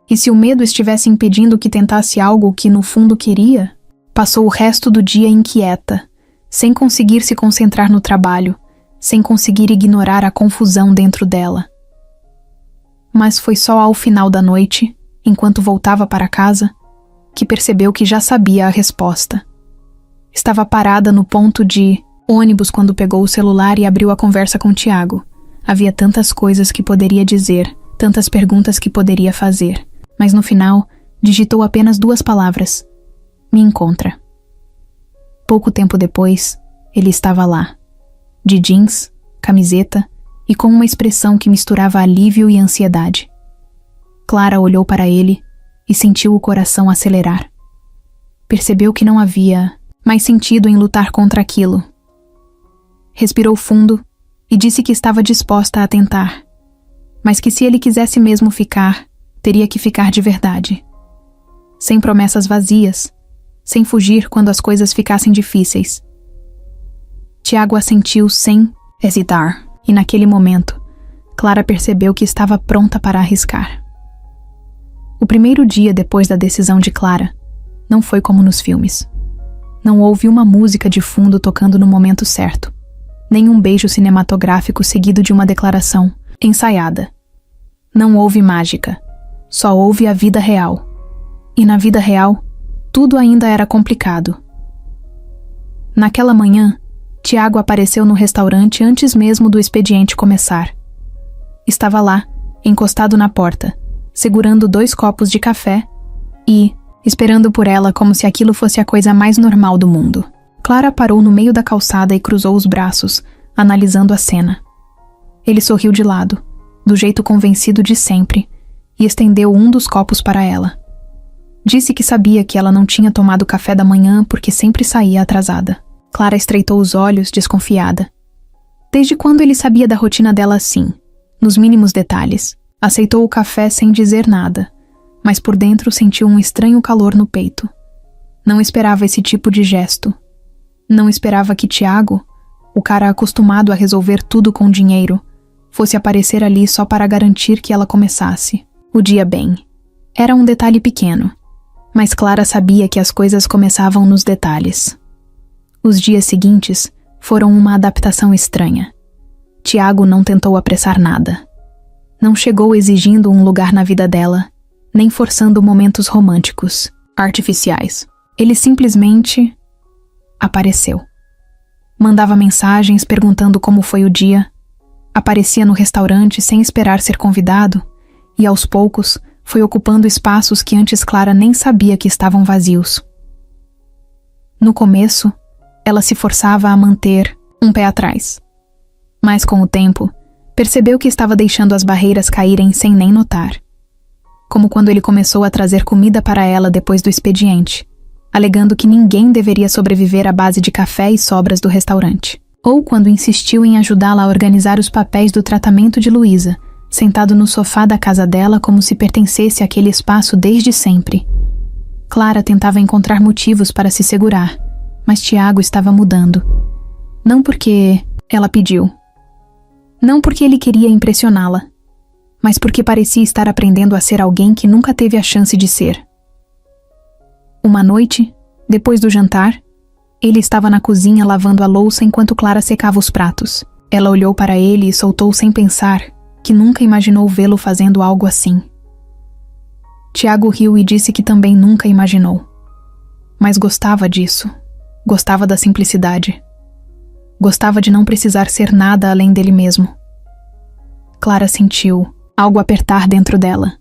E se o medo estivesse impedindo que tentasse algo que no fundo queria? Passou o resto do dia inquieta, sem conseguir se concentrar no trabalho, sem conseguir ignorar a confusão dentro dela. Mas foi só ao final da noite, enquanto voltava para casa, que percebeu que já sabia a resposta. Estava parada no ponto de ônibus quando pegou o celular e abriu a conversa com Tiago. Havia tantas coisas que poderia dizer, tantas perguntas que poderia fazer, mas no final, digitou apenas 2 palavras. Me encontra. Pouco tempo depois, ele estava lá, de jeans, camiseta e com uma expressão que misturava alívio e ansiedade. Clara olhou para ele e sentiu o coração acelerar. Percebeu que não havia mais sentido em lutar contra aquilo. Respirou fundo e disse que estava disposta a tentar, mas que se ele quisesse mesmo ficar, teria que ficar de verdade. Sem promessas vazias, sem fugir quando as coisas ficassem difíceis. Tiago assentiu sem hesitar, e naquele momento, Clara percebeu que estava pronta para arriscar. O primeiro dia depois da decisão de Clara não foi como nos filmes. Não houve uma música de fundo tocando no momento certo, nem um beijo cinematográfico seguido de uma declaração ensaiada. Não houve mágica, só houve a vida real. E na vida real, tudo ainda era complicado. Naquela manhã, Tiago apareceu no restaurante antes mesmo do expediente começar. Estava lá, encostado na porta, segurando 2 copos de café e esperando por ela como se aquilo fosse a coisa mais normal do mundo. Clara parou no meio da calçada e cruzou os braços, analisando a cena. Ele sorriu de lado, do jeito convencido de sempre, e estendeu um dos copos para ela. Disse que sabia que ela não tinha tomado café da manhã porque sempre saía atrasada. Clara estreitou os olhos, desconfiada. Desde quando ele sabia da rotina dela assim, nos mínimos detalhes? Aceitou o café sem dizer nada, mas por dentro sentiu um estranho calor no peito. Não esperava esse tipo de gesto. Não esperava que Tiago, o cara acostumado a resolver tudo com dinheiro, fosse aparecer ali só para garantir que ela começasse o dia bem. Era um detalhe pequeno, mas Clara sabia que as coisas começavam nos detalhes. Os dias seguintes foram uma adaptação estranha. Tiago não tentou apressar nada. Não chegou exigindo um lugar na vida dela, nem forçando momentos românticos, artificiais. Ele simplesmente apareceu. Mandava mensagens perguntando como foi o dia, aparecia no restaurante sem esperar ser convidado e, aos poucos, foi ocupando espaços que antes Clara nem sabia que estavam vazios. No começo, ela se forçava a manter um pé atrás. Mas com o tempo, percebeu que estava deixando as barreiras caírem sem nem notar. Como quando ele começou a trazer comida para ela depois do expediente, alegando que ninguém deveria sobreviver à base de café e sobras do restaurante. Ou quando insistiu em ajudá-la a organizar os papéis do tratamento de Luísa, sentado no sofá da casa dela como se pertencesse àquele espaço desde sempre. Clara tentava encontrar motivos para se segurar, mas Tiago estava mudando. Não porque ela pediu. Não porque ele queria impressioná-la, mas porque parecia estar aprendendo a ser alguém que nunca teve a chance de ser. Uma noite, depois do jantar, ele estava na cozinha lavando a louça enquanto Clara secava os pratos. Ela olhou para ele e soltou sem pensar que nunca imaginou vê-lo fazendo algo assim. Tiago riu e disse que também nunca imaginou. Mas gostava disso. Gostava da simplicidade. Gostava de não precisar ser nada além dele mesmo. Clara sentiu algo apertar dentro dela.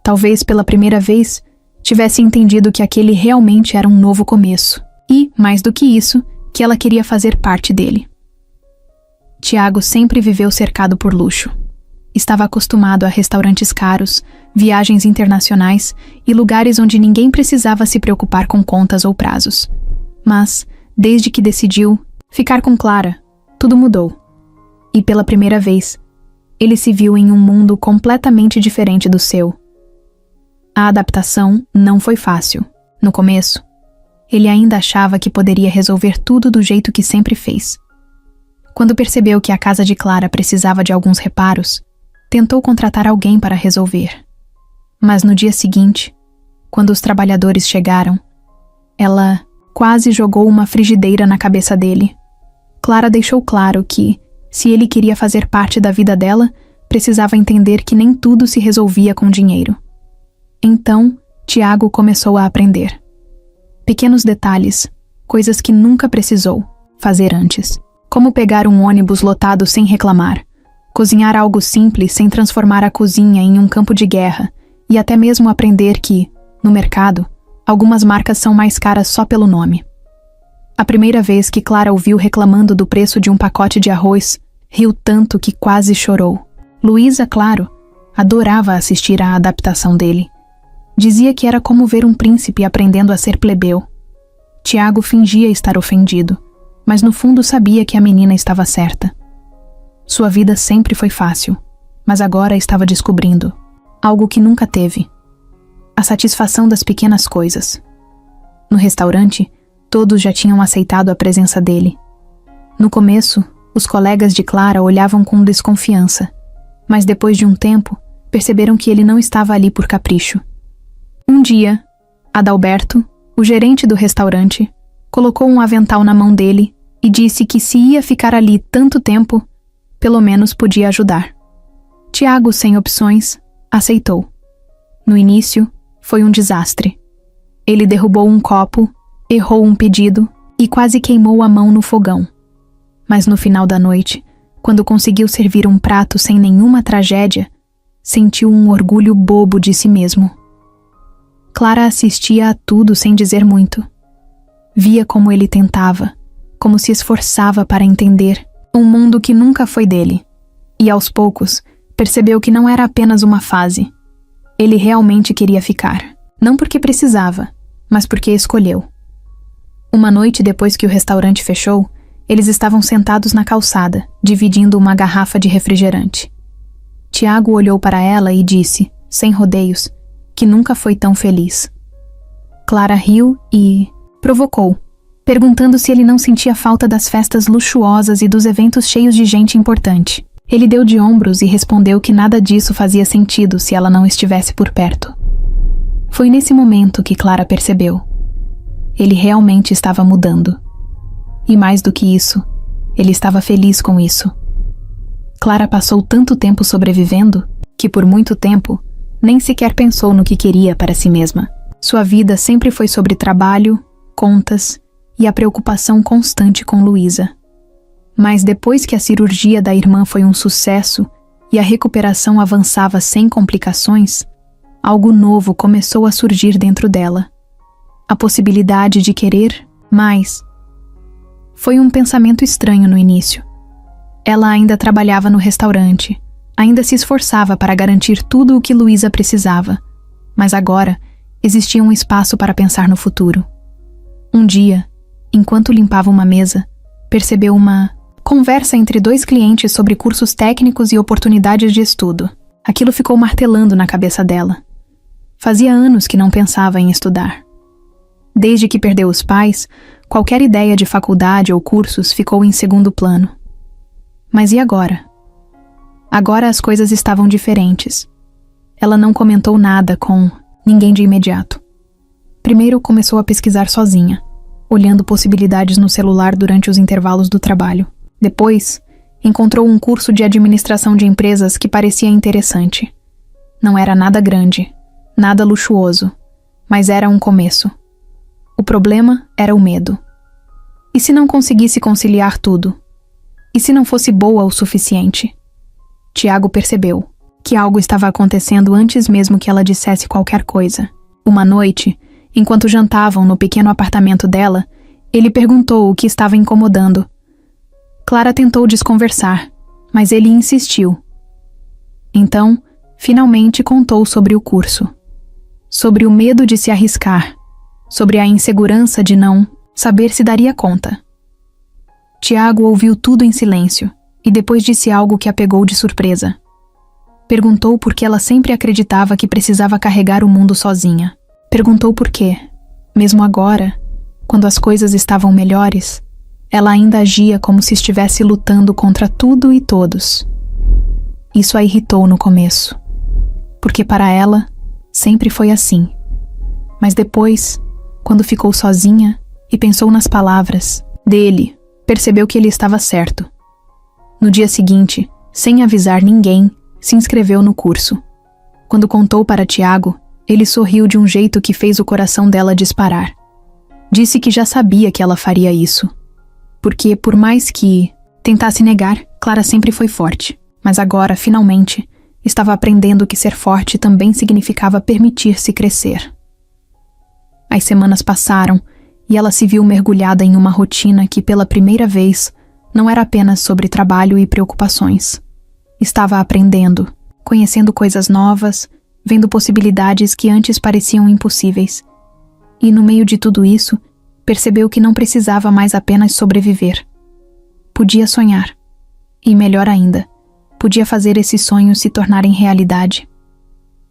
Talvez pela primeira vez tivesse entendido que aquele realmente era um novo começo. E, mais do que isso, que ela queria fazer parte dele. Tiago sempre viveu cercado por luxo. Estava acostumado a restaurantes caros, viagens internacionais e lugares onde ninguém precisava se preocupar com contas ou prazos. Mas, desde que decidiu ficar com Clara, tudo mudou. E pela primeira vez, ele se viu em um mundo completamente diferente do seu. A adaptação não foi fácil. No começo, ele ainda achava que poderia resolver tudo do jeito que sempre fez. Quando percebeu que a casa de Clara precisava de alguns reparos, tentou contratar alguém para resolver. Mas no dia seguinte, quando os trabalhadores chegaram, ela quase jogou uma frigideira na cabeça dele. Clara deixou claro que, se ele queria fazer parte da vida dela, precisava entender que nem tudo se resolvia com dinheiro. Então, Tiago começou a aprender. Pequenos detalhes, coisas que nunca precisou fazer antes. Como pegar um ônibus lotado sem reclamar, cozinhar algo simples sem transformar a cozinha em um campo de guerra, e até mesmo aprender que, no mercado, algumas marcas são mais caras só pelo nome. A primeira vez que Clara ouviu reclamando do preço de um pacote de arroz, riu tanto que quase chorou. Luísa, claro, adorava assistir à adaptação dele. Dizia que era como ver um príncipe aprendendo a ser plebeu. Tiago fingia estar ofendido, mas no fundo sabia que a menina estava certa. Sua vida sempre foi fácil, mas agora estava descobrindo algo que nunca teve: a satisfação das pequenas coisas. No restaurante, todos já tinham aceitado a presença dele. No começo, os colegas de Clara olhavam com desconfiança, mas depois de um tempo, perceberam que ele não estava ali por capricho. Um dia, Adalberto, o gerente do restaurante, colocou um avental na mão dele e disse que se ia ficar ali tanto tempo, pelo menos podia ajudar. Tiago, sem opções, aceitou. No início, foi um desastre. Ele derrubou um copo, errou um pedido e quase queimou a mão no fogão. Mas no final da noite, quando conseguiu servir um prato sem nenhuma tragédia, sentiu um orgulho bobo de si mesmo. Clara assistia a tudo sem dizer muito. Via como ele tentava, como se esforçava para entender um mundo que nunca foi dele. E aos poucos, percebeu que não era apenas uma fase. Ele realmente queria ficar. Não porque precisava, mas porque escolheu. Uma noite depois que o restaurante fechou, eles estavam sentados na calçada, dividindo uma garrafa de refrigerante. Tiago olhou para ela e disse, sem rodeios, que nunca foi tão feliz. Clara riu e provocou, perguntando se ele não sentia falta das festas luxuosas e dos eventos cheios de gente importante. Ele deu de ombros e respondeu que nada disso fazia sentido se ela não estivesse por perto. Foi nesse momento que Clara percebeu. Ele realmente estava mudando. E mais do que isso, ele estava feliz com isso. Clara passou tanto tempo sobrevivendo que, por muito tempo, nem sequer pensou no que queria para si mesma. Sua vida sempre foi sobre trabalho, contas e a preocupação constante com Luísa. Mas depois que a cirurgia da irmã foi um sucesso e a recuperação avançava sem complicações, algo novo começou a surgir dentro dela. A possibilidade de querer mais. Foi um pensamento estranho no início. Ela ainda trabalhava no restaurante, ainda se esforçava para garantir tudo o que Luísa precisava, mas agora existia um espaço para pensar no futuro. Um dia, enquanto limpava uma mesa, percebeu uma conversa entre 2 clientes sobre cursos técnicos e oportunidades de estudo. Aquilo ficou martelando na cabeça dela. Fazia anos que não pensava em estudar. Desde que perdeu os pais, qualquer ideia de faculdade ou cursos ficou em segundo plano. Mas e agora? Agora as coisas estavam diferentes. Ela não comentou nada com ninguém de imediato. Primeiro começou a pesquisar sozinha, olhando possibilidades no celular durante os intervalos do trabalho. Depois, encontrou um curso de administração de empresas que parecia interessante. Não era nada grande, nada luxuoso, mas era um começo. O problema era o medo. E se não conseguisse conciliar tudo? E se não fosse boa o suficiente? Tiago percebeu que algo estava acontecendo antes mesmo que ela dissesse qualquer coisa. Uma noite, enquanto jantavam no pequeno apartamento dela, ele perguntou o que estava incomodando. Clara tentou desconversar, mas ele insistiu. Então, finalmente contou sobre o curso. Sobre o medo de se arriscar. Sobre a insegurança de não saber se daria conta. Tiago ouviu tudo em silêncio e depois disse algo que a pegou de surpresa. Perguntou por que ela sempre acreditava que precisava carregar o mundo sozinha. Perguntou por quê, mesmo agora, quando as coisas estavam melhores, ela ainda agia como se estivesse lutando contra tudo e todos. Isso a irritou no começo, porque para ela sempre foi assim. Mas depois, quando ficou sozinha e pensou nas palavras dele, percebeu que ele estava certo. No dia seguinte, sem avisar ninguém, se inscreveu no curso. Quando contou para Tiago, ele sorriu de um jeito que fez o coração dela disparar. Disse que já sabia que ela faria isso. Porque, por mais que tentasse negar, Clara sempre foi forte. Mas agora, finalmente, estava aprendendo que ser forte também significava permitir-se crescer. As semanas passaram e ela se viu mergulhada em uma rotina que, pela primeira vez, não era apenas sobre trabalho e preocupações. Estava aprendendo, conhecendo coisas novas, vendo possibilidades que antes pareciam impossíveis. E, no meio de tudo isso, percebeu que não precisava mais apenas sobreviver. Podia sonhar. E, melhor ainda, podia fazer esses sonhos se tornarem realidade.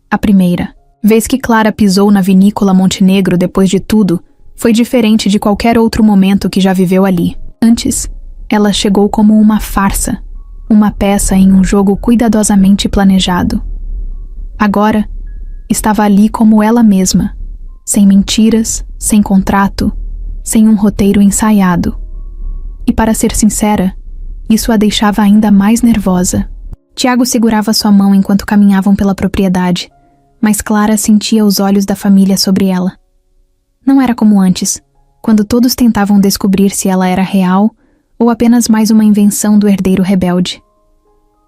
A primeira vez que Clara pisou na vinícola Montenegro depois de tudo, foi diferente de qualquer outro momento que já viveu ali. Antes, ela chegou como uma farsa, uma peça em um jogo cuidadosamente planejado. Agora, estava ali como ela mesma, sem mentiras, sem contrato, sem um roteiro ensaiado. E para ser sincera, isso a deixava ainda mais nervosa. Tiago segurava sua mão enquanto caminhavam pela propriedade, mas Clara sentia os olhos da família sobre ela. Não era como antes, quando todos tentavam descobrir se ela era real ou apenas mais uma invenção do herdeiro rebelde.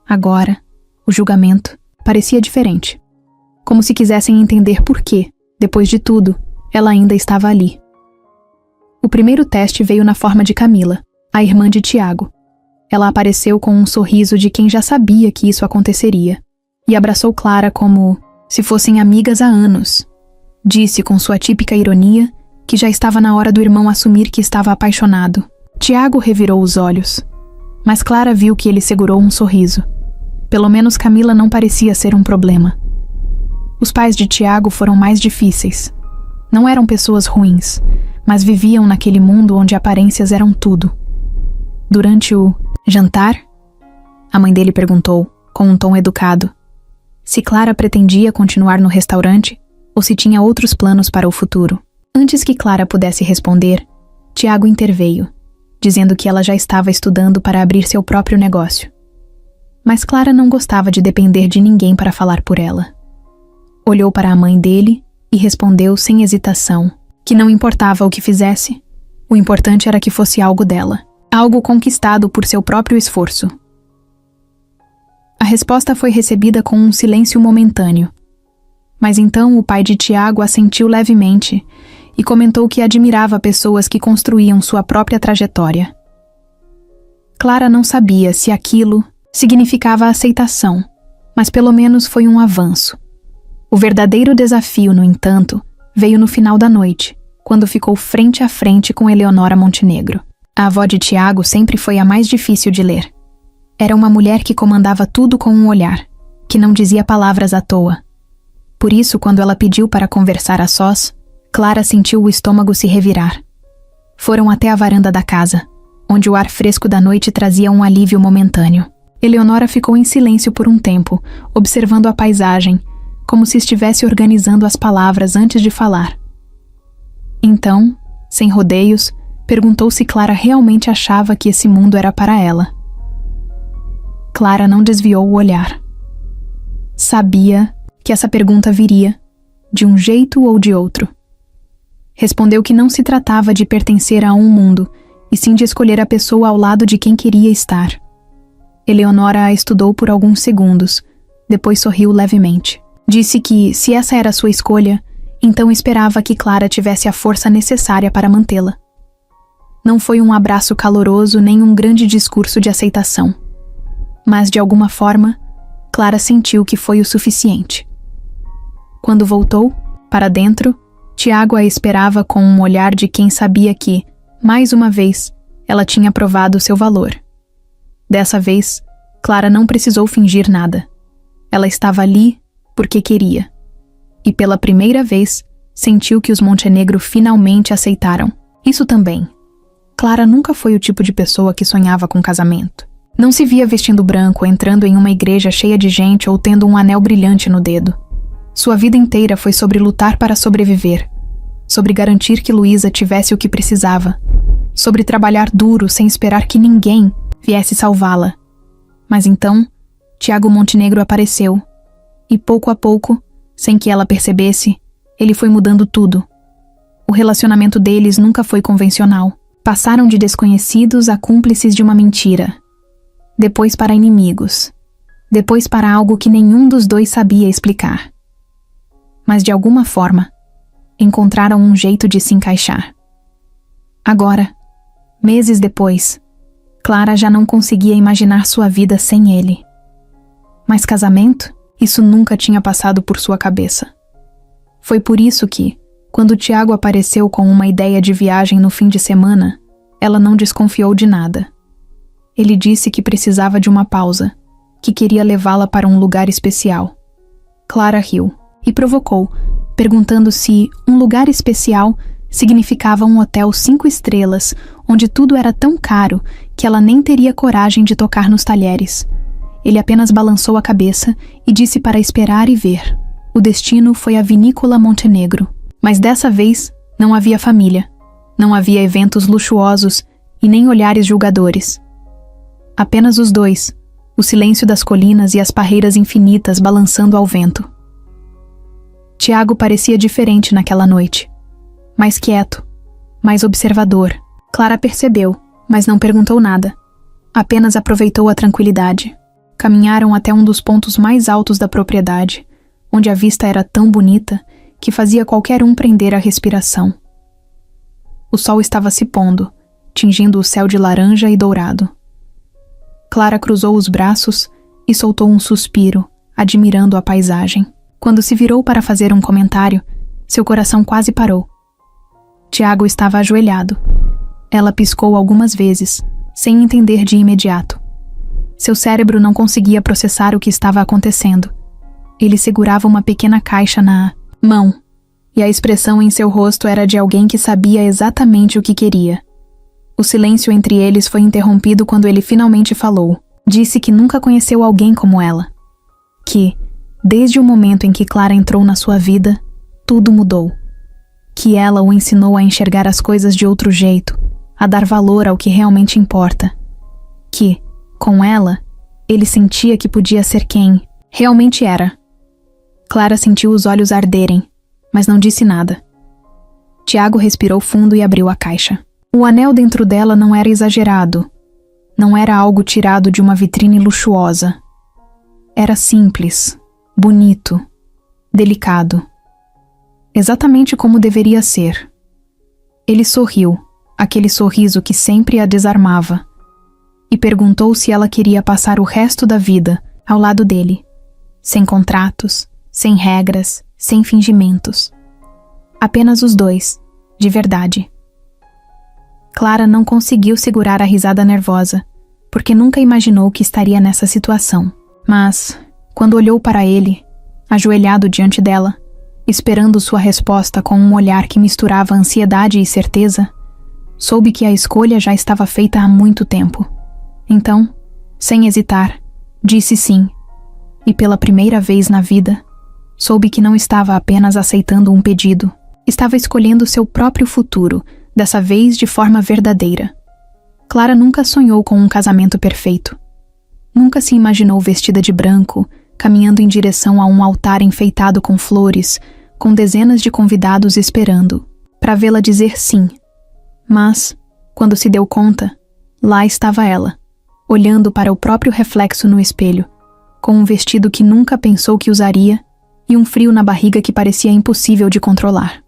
Agora, o julgamento parecia diferente. Como se quisessem entender por que, depois de tudo, ela ainda estava ali. O primeiro teste veio na forma de Camila, a irmã de Tiago. Ela apareceu com um sorriso de quem já sabia que isso aconteceria, e abraçou Clara como se fossem amigas há anos. Disse com sua típica ironia que já estava na hora do irmão assumir que estava apaixonado. Tiago revirou os olhos, mas Clara viu que ele segurou um sorriso. Pelo menos Camila não parecia ser um problema. Os pais de Tiago foram mais difíceis. Não eram pessoas ruins, mas viviam naquele mundo onde aparências eram tudo. Durante o jantar, a mãe dele perguntou, com um tom educado, se Clara pretendia continuar no restaurante ou se tinha outros planos para o futuro. Antes que Clara pudesse responder, Tiago interveio, dizendo que ela já estava estudando para abrir seu próprio negócio. Mas Clara não gostava de depender de ninguém para falar por ela. Olhou para a mãe dele e respondeu sem hesitação que não importava o que fizesse, o importante era que fosse algo dela, algo conquistado por seu próprio esforço. A resposta foi recebida com um silêncio momentâneo. Mas então o pai de Tiago assentiu levemente e comentou que admirava pessoas que construíam sua própria trajetória. Clara não sabia se aquilo significava aceitação, mas pelo menos foi um avanço. O verdadeiro desafio, no entanto, veio no final da noite, quando ficou frente a frente com Eleonora Montenegro. A avó de Tiago sempre foi a mais difícil de ler. Era uma mulher que comandava tudo com um olhar, que não dizia palavras à toa. Por isso, quando ela pediu para conversar a sós, Clara sentiu o estômago se revirar. Foram até a varanda da casa, onde o ar fresco da noite trazia um alívio momentâneo. Eleonora ficou em silêncio por um tempo, observando a paisagem, como se estivesse organizando as palavras antes de falar. Então, sem rodeios, perguntou se Clara realmente achava que esse mundo era para ela. Clara não desviou o olhar. Sabia que essa pergunta viria, de um jeito ou de outro. Respondeu que não se tratava de pertencer a um mundo, e sim de escolher a pessoa ao lado de quem queria estar. Eleonora a estudou por alguns segundos, depois sorriu levemente. Disse que, se essa era sua escolha, então esperava que Clara tivesse a força necessária para mantê-la. Não foi um abraço caloroso nem um grande discurso de aceitação. Mas, de alguma forma, Clara sentiu que foi o suficiente. Quando voltou, para dentro, Tiago a esperava com um olhar de quem sabia que, mais uma vez, ela tinha provado seu valor. Dessa vez, Clara não precisou fingir nada. Ela estava ali porque queria. E pela primeira vez, sentiu que os Montenegro finalmente aceitaram. Isso também. Clara nunca foi o tipo de pessoa que sonhava com casamento. Não se via vestindo branco, entrando em uma igreja cheia de gente ou tendo um anel brilhante no dedo. Sua vida inteira foi sobre lutar para sobreviver, sobre garantir que Luísa tivesse o que precisava, sobre trabalhar duro sem esperar que ninguém viesse salvá-la. Mas então, Tiago Montenegro apareceu, e pouco a pouco, sem que ela percebesse, ele foi mudando tudo. O relacionamento deles nunca foi convencional. Passaram de desconhecidos a cúmplices de uma mentira. Depois para inimigos. Depois para algo que nenhum dos dois sabia explicar. Mas de alguma forma, encontraram um jeito de se encaixar. Agora, meses depois, Clara já não conseguia imaginar sua vida sem ele. Mas casamento? Isso nunca tinha passado por sua cabeça. Foi por isso que, quando Tiago apareceu com uma ideia de viagem no fim de semana, ela não desconfiou de nada. Ele disse que precisava de uma pausa, que queria levá-la para um lugar especial. Clara riu e provocou, perguntando se um lugar especial significava um hotel 5 estrelas, onde tudo era tão caro que ela nem teria coragem de tocar nos talheres. Ele apenas balançou a cabeça e disse para esperar e ver. O destino foi a Vinícola Montenegro. Mas dessa vez, não havia família. Não havia eventos luxuosos e nem olhares julgadores. Apenas os dois, o silêncio das colinas e as parreiras infinitas balançando ao vento. Tiago parecia diferente naquela noite. Mais quieto, mais observador. Clara percebeu, mas não perguntou nada. Apenas aproveitou a tranquilidade. Caminharam até um dos pontos mais altos da propriedade, onde a vista era tão bonita que fazia qualquer um prender a respiração. O sol estava se pondo, tingindo o céu de laranja e dourado. Clara cruzou os braços e soltou um suspiro, admirando a paisagem. Quando se virou para fazer um comentário, seu coração quase parou. Tiago estava ajoelhado. Ela piscou algumas vezes, sem entender de imediato. Seu cérebro não conseguia processar o que estava acontecendo. Ele segurava uma pequena caixa na mão, e a expressão em seu rosto era de alguém que sabia exatamente o que queria. O silêncio entre eles foi interrompido quando ele finalmente falou. Disse que nunca conheceu alguém como ela. Que, desde o momento em que Clara entrou na sua vida, tudo mudou. Que ela o ensinou a enxergar as coisas de outro jeito, a dar valor ao que realmente importa. Que, com ela, ele sentia que podia ser quem realmente era. Clara sentiu os olhos arderem, mas não disse nada. Tiago respirou fundo e abriu a caixa. O anel dentro dela não era exagerado. Não era algo tirado de uma vitrine luxuosa. Era simples, bonito, delicado. Exatamente como deveria ser. Ele sorriu, aquele sorriso que sempre a desarmava. e perguntou se ela queria passar o resto da vida ao lado dele, sem contratos, sem regras, sem fingimentos. Apenas os dois, de verdade. Clara não conseguiu segurar a risada nervosa, porque nunca imaginou que estaria nessa situação. Mas, quando olhou para ele, ajoelhado diante dela, esperando sua resposta com um olhar que misturava ansiedade e certeza, soube que a escolha já estava feita há muito tempo. Então, sem hesitar, disse sim, e pela primeira vez na vida, soube que não estava apenas aceitando um pedido, estava escolhendo seu próprio futuro, dessa vez de forma verdadeira. Clara nunca sonhou com um casamento perfeito. Nunca se imaginou vestida de branco, caminhando em direção a um altar enfeitado com flores, com dezenas de convidados esperando, para vê-la dizer sim. Mas, quando se deu conta, lá estava ela, olhando para o próprio reflexo no espelho, com um vestido que nunca pensou que usaria e um frio na barriga que parecia impossível de controlar.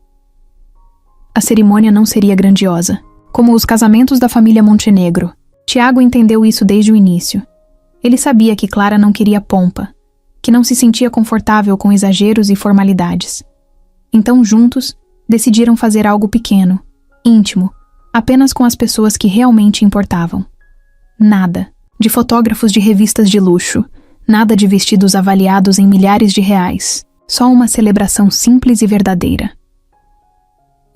A cerimônia não seria grandiosa, como os casamentos da família Montenegro. Tiago entendeu isso desde o início. Ele sabia que Clara não queria pompa, que não se sentia confortável com exageros e formalidades. Então, juntos, decidiram fazer algo pequeno, íntimo, apenas com as pessoas que realmente importavam. Nada de fotógrafos de revistas de luxo, nada de vestidos avaliados em milhares de reais, só uma celebração simples e verdadeira.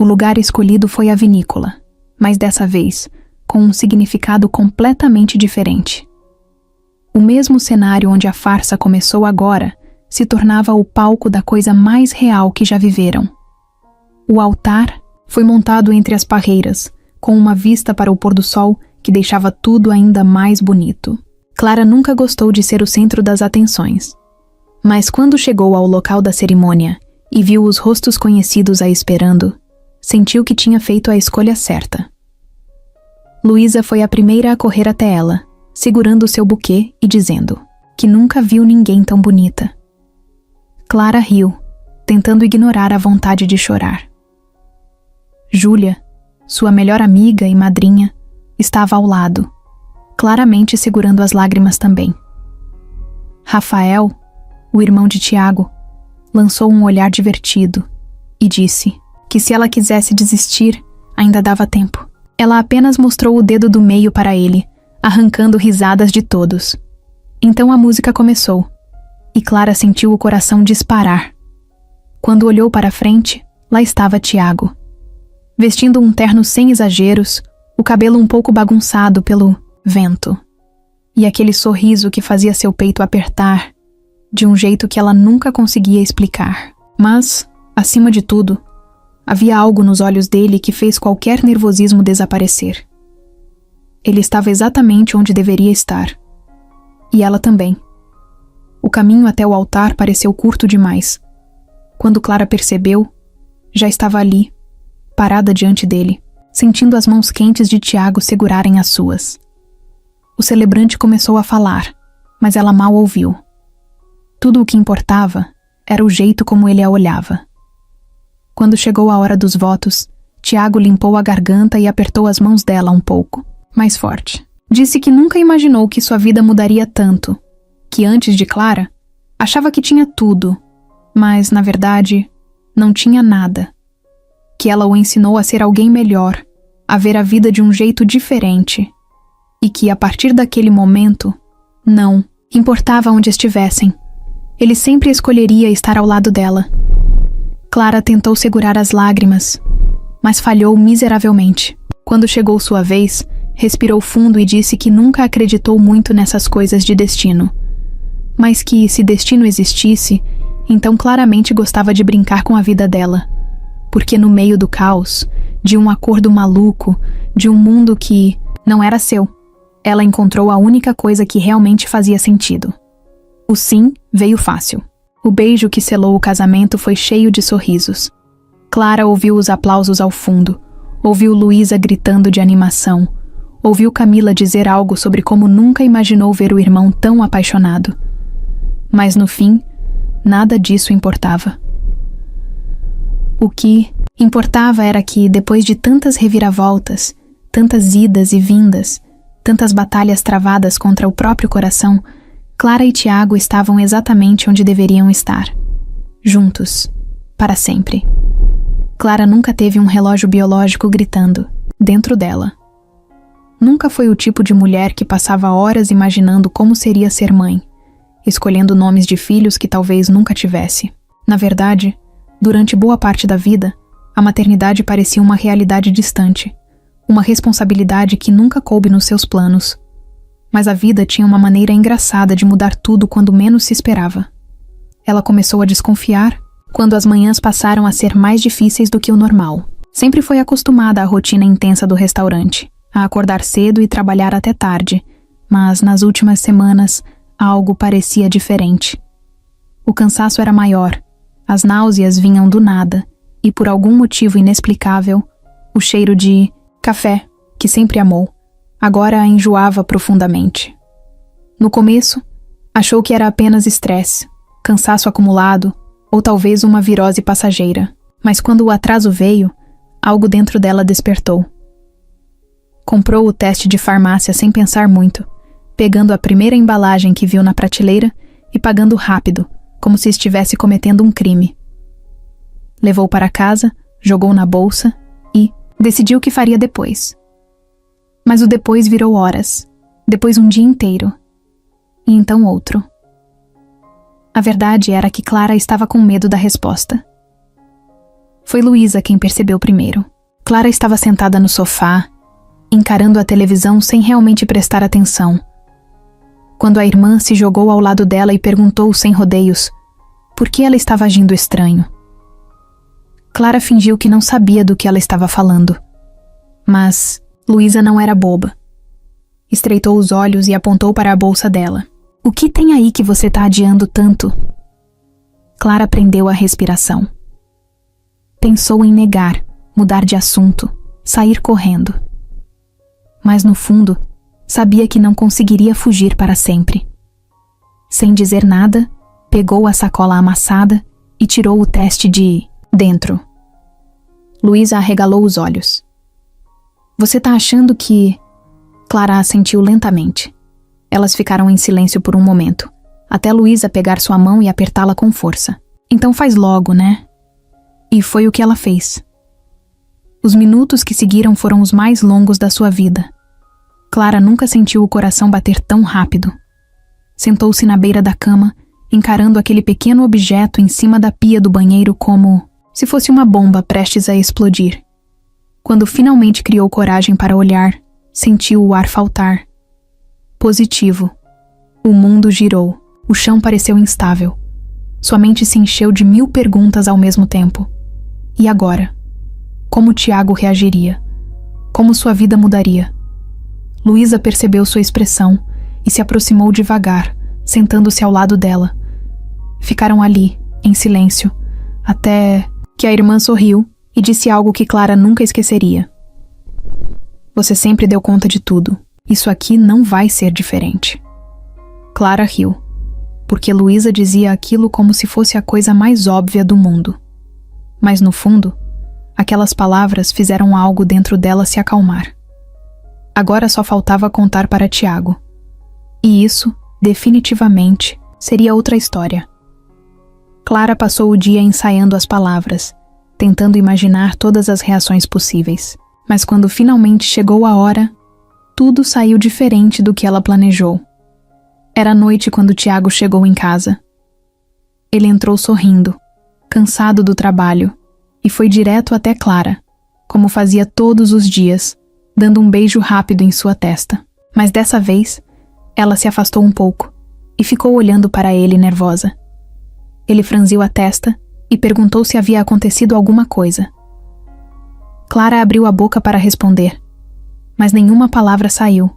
O lugar escolhido foi a vinícola, mas dessa vez, com um significado completamente diferente. O mesmo cenário onde a farsa começou agora se tornava o palco da coisa mais real que já viveram. O altar foi montado entre as parreiras, com uma vista para o pôr do sol que deixava tudo ainda mais bonito. Clara nunca gostou de ser o centro das atenções. Mas quando chegou ao local da cerimônia e viu os rostos conhecidos a esperando, sentiu que tinha feito a escolha certa. Luísa foi a primeira a correr até ela, segurando seu buquê e dizendo que nunca viu ninguém tão bonita. Clara riu, tentando ignorar a vontade de chorar. Júlia, sua melhor amiga e madrinha, estava ao lado, claramente segurando as lágrimas também. Rafael, o irmão de Tiago, lançou um olhar divertido e disse que se ela quisesse desistir, ainda dava tempo. Ela apenas mostrou o dedo do meio para ele, arrancando risadas de todos. Então a música começou, e Clara sentiu o coração disparar. Quando olhou para frente, lá estava Tiago. Vestindo um terno sem exageros, o cabelo um pouco bagunçado pelo vento. E aquele sorriso que fazia seu peito apertar, de um jeito que ela nunca conseguia explicar. Mas, acima de tudo, havia algo nos olhos dele que fez qualquer nervosismo desaparecer. Ele estava exatamente onde deveria estar. E ela também. O caminho até o altar pareceu curto demais. Quando Clara percebeu, já estava ali, parada diante dele, sentindo as mãos quentes de Tiago segurarem as suas. O celebrante começou a falar, mas ela mal ouviu. Tudo o que importava era o jeito como ele a olhava. Quando chegou a hora dos votos, Tiago limpou a garganta e apertou as mãos dela um pouco, mais forte. Disse que nunca imaginou que sua vida mudaria tanto, que antes de Clara, achava que tinha tudo, mas, na verdade, não tinha nada. Que ela o ensinou a ser alguém melhor, a ver a vida de um jeito diferente, e que, a partir daquele momento, não importava onde estivessem. Ele sempre escolheria estar ao lado dela. Clara tentou segurar as lágrimas, mas falhou miseravelmente. Quando chegou sua vez, respirou fundo e disse que nunca acreditou muito nessas coisas de destino. Mas que, se destino existisse, então claramente gostava de brincar com a vida dela. Porque no meio do caos, de um acordo maluco, de um mundo que não era seu, ela encontrou a única coisa que realmente fazia sentido. O sim veio fácil. O beijo que selou o casamento foi cheio de sorrisos. Clara ouviu os aplausos ao fundo, ouviu Luísa gritando de animação, ouviu Camila dizer algo sobre como nunca imaginou ver o irmão tão apaixonado. Mas no fim, nada disso importava. O que importava era que, depois de tantas reviravoltas, tantas idas e vindas, tantas batalhas travadas contra o próprio coração, Clara e Tiago estavam exatamente onde deveriam estar. Juntos, para sempre. Clara nunca teve um relógio biológico gritando, dentro dela. Nunca foi o tipo de mulher que passava horas imaginando como seria ser mãe, escolhendo nomes de filhos que talvez nunca tivesse. Na verdade, durante boa parte da vida, a maternidade parecia uma realidade distante, uma responsabilidade que nunca coube nos seus planos. Mas a vida tinha uma maneira engraçada de mudar tudo quando menos se esperava. Ela começou a desconfiar quando as manhãs passaram a ser mais difíceis do que o normal. Sempre foi acostumada à rotina intensa do restaurante, a acordar cedo e trabalhar até tarde, mas nas últimas semanas algo parecia diferente. O cansaço era maior, as náuseas vinham do nada e, por algum motivo inexplicável, o cheiro de café, que sempre amou, agora a enjoava profundamente. No começo, achou que era apenas estresse, cansaço acumulado ou talvez uma virose passageira, mas quando o atraso veio, algo dentro dela despertou. Comprou o teste de farmácia sem pensar muito, pegando a primeira embalagem que viu na prateleira e pagando rápido, como se estivesse cometendo um crime. Levou para casa, jogou na bolsa e decidiu o que faria depois. Mas o depois virou horas, depois um dia inteiro, e então outro. A verdade era que Clara estava com medo da resposta. Foi Luísa quem percebeu primeiro. Clara estava sentada no sofá, encarando a televisão sem realmente prestar atenção, quando a irmã se jogou ao lado dela e perguntou sem rodeios por que ela estava agindo estranho. Clara fingiu que não sabia do que ela estava falando, mas Luísa não era boba. Estreitou os olhos e apontou para a bolsa dela. O que tem aí que você está adiando tanto? Clara prendeu a respiração. Pensou em negar, mudar de assunto, sair correndo. Mas no fundo, sabia que não conseguiria fugir para sempre. Sem dizer nada, pegou a sacola amassada e tirou o teste de dentro. Luísa arregalou os olhos. Você tá achando que... Clara assentiu lentamente. Elas ficaram em silêncio por um momento, até Luísa pegar sua mão e apertá-la com força. Então faz logo, né? E foi o que ela fez. Os minutos que seguiram foram os mais longos da sua vida. Clara nunca sentiu o coração bater tão rápido. Sentou-se na beira da cama, encarando aquele pequeno objeto em cima da pia do banheiro como se fosse uma bomba prestes a explodir. Quando finalmente criou coragem para olhar, sentiu o ar faltar. Positivo. O mundo girou. O chão pareceu instável. Sua mente se encheu de 1000 perguntas ao mesmo tempo. E agora? Como Tiago reagiria? Como sua vida mudaria? Luísa percebeu sua expressão e se aproximou devagar, sentando-se ao lado dela. Ficaram ali, em silêncio, até que a irmã sorriu e disse algo que Clara nunca esqueceria. Você sempre deu conta de tudo. Isso aqui não vai ser diferente. Clara riu, porque Luísa dizia aquilo como se fosse a coisa mais óbvia do mundo. Mas no fundo, aquelas palavras fizeram algo dentro dela se acalmar. Agora só faltava contar para Tiago. E isso, definitivamente, seria outra história. Clara passou o dia ensaiando as palavras, tentando imaginar todas as reações possíveis. Mas quando finalmente chegou a hora, tudo saiu diferente do que ela planejou. Era noite quando Tiago chegou em casa. Ele entrou sorrindo, cansado do trabalho, e foi direto até Clara, como fazia todos os dias, dando um beijo rápido em sua testa. Mas dessa vez, ela se afastou um pouco e ficou olhando para ele nervosa. Ele franziu a testa e perguntou se havia acontecido alguma coisa. Clara abriu a boca para responder, mas nenhuma palavra saiu.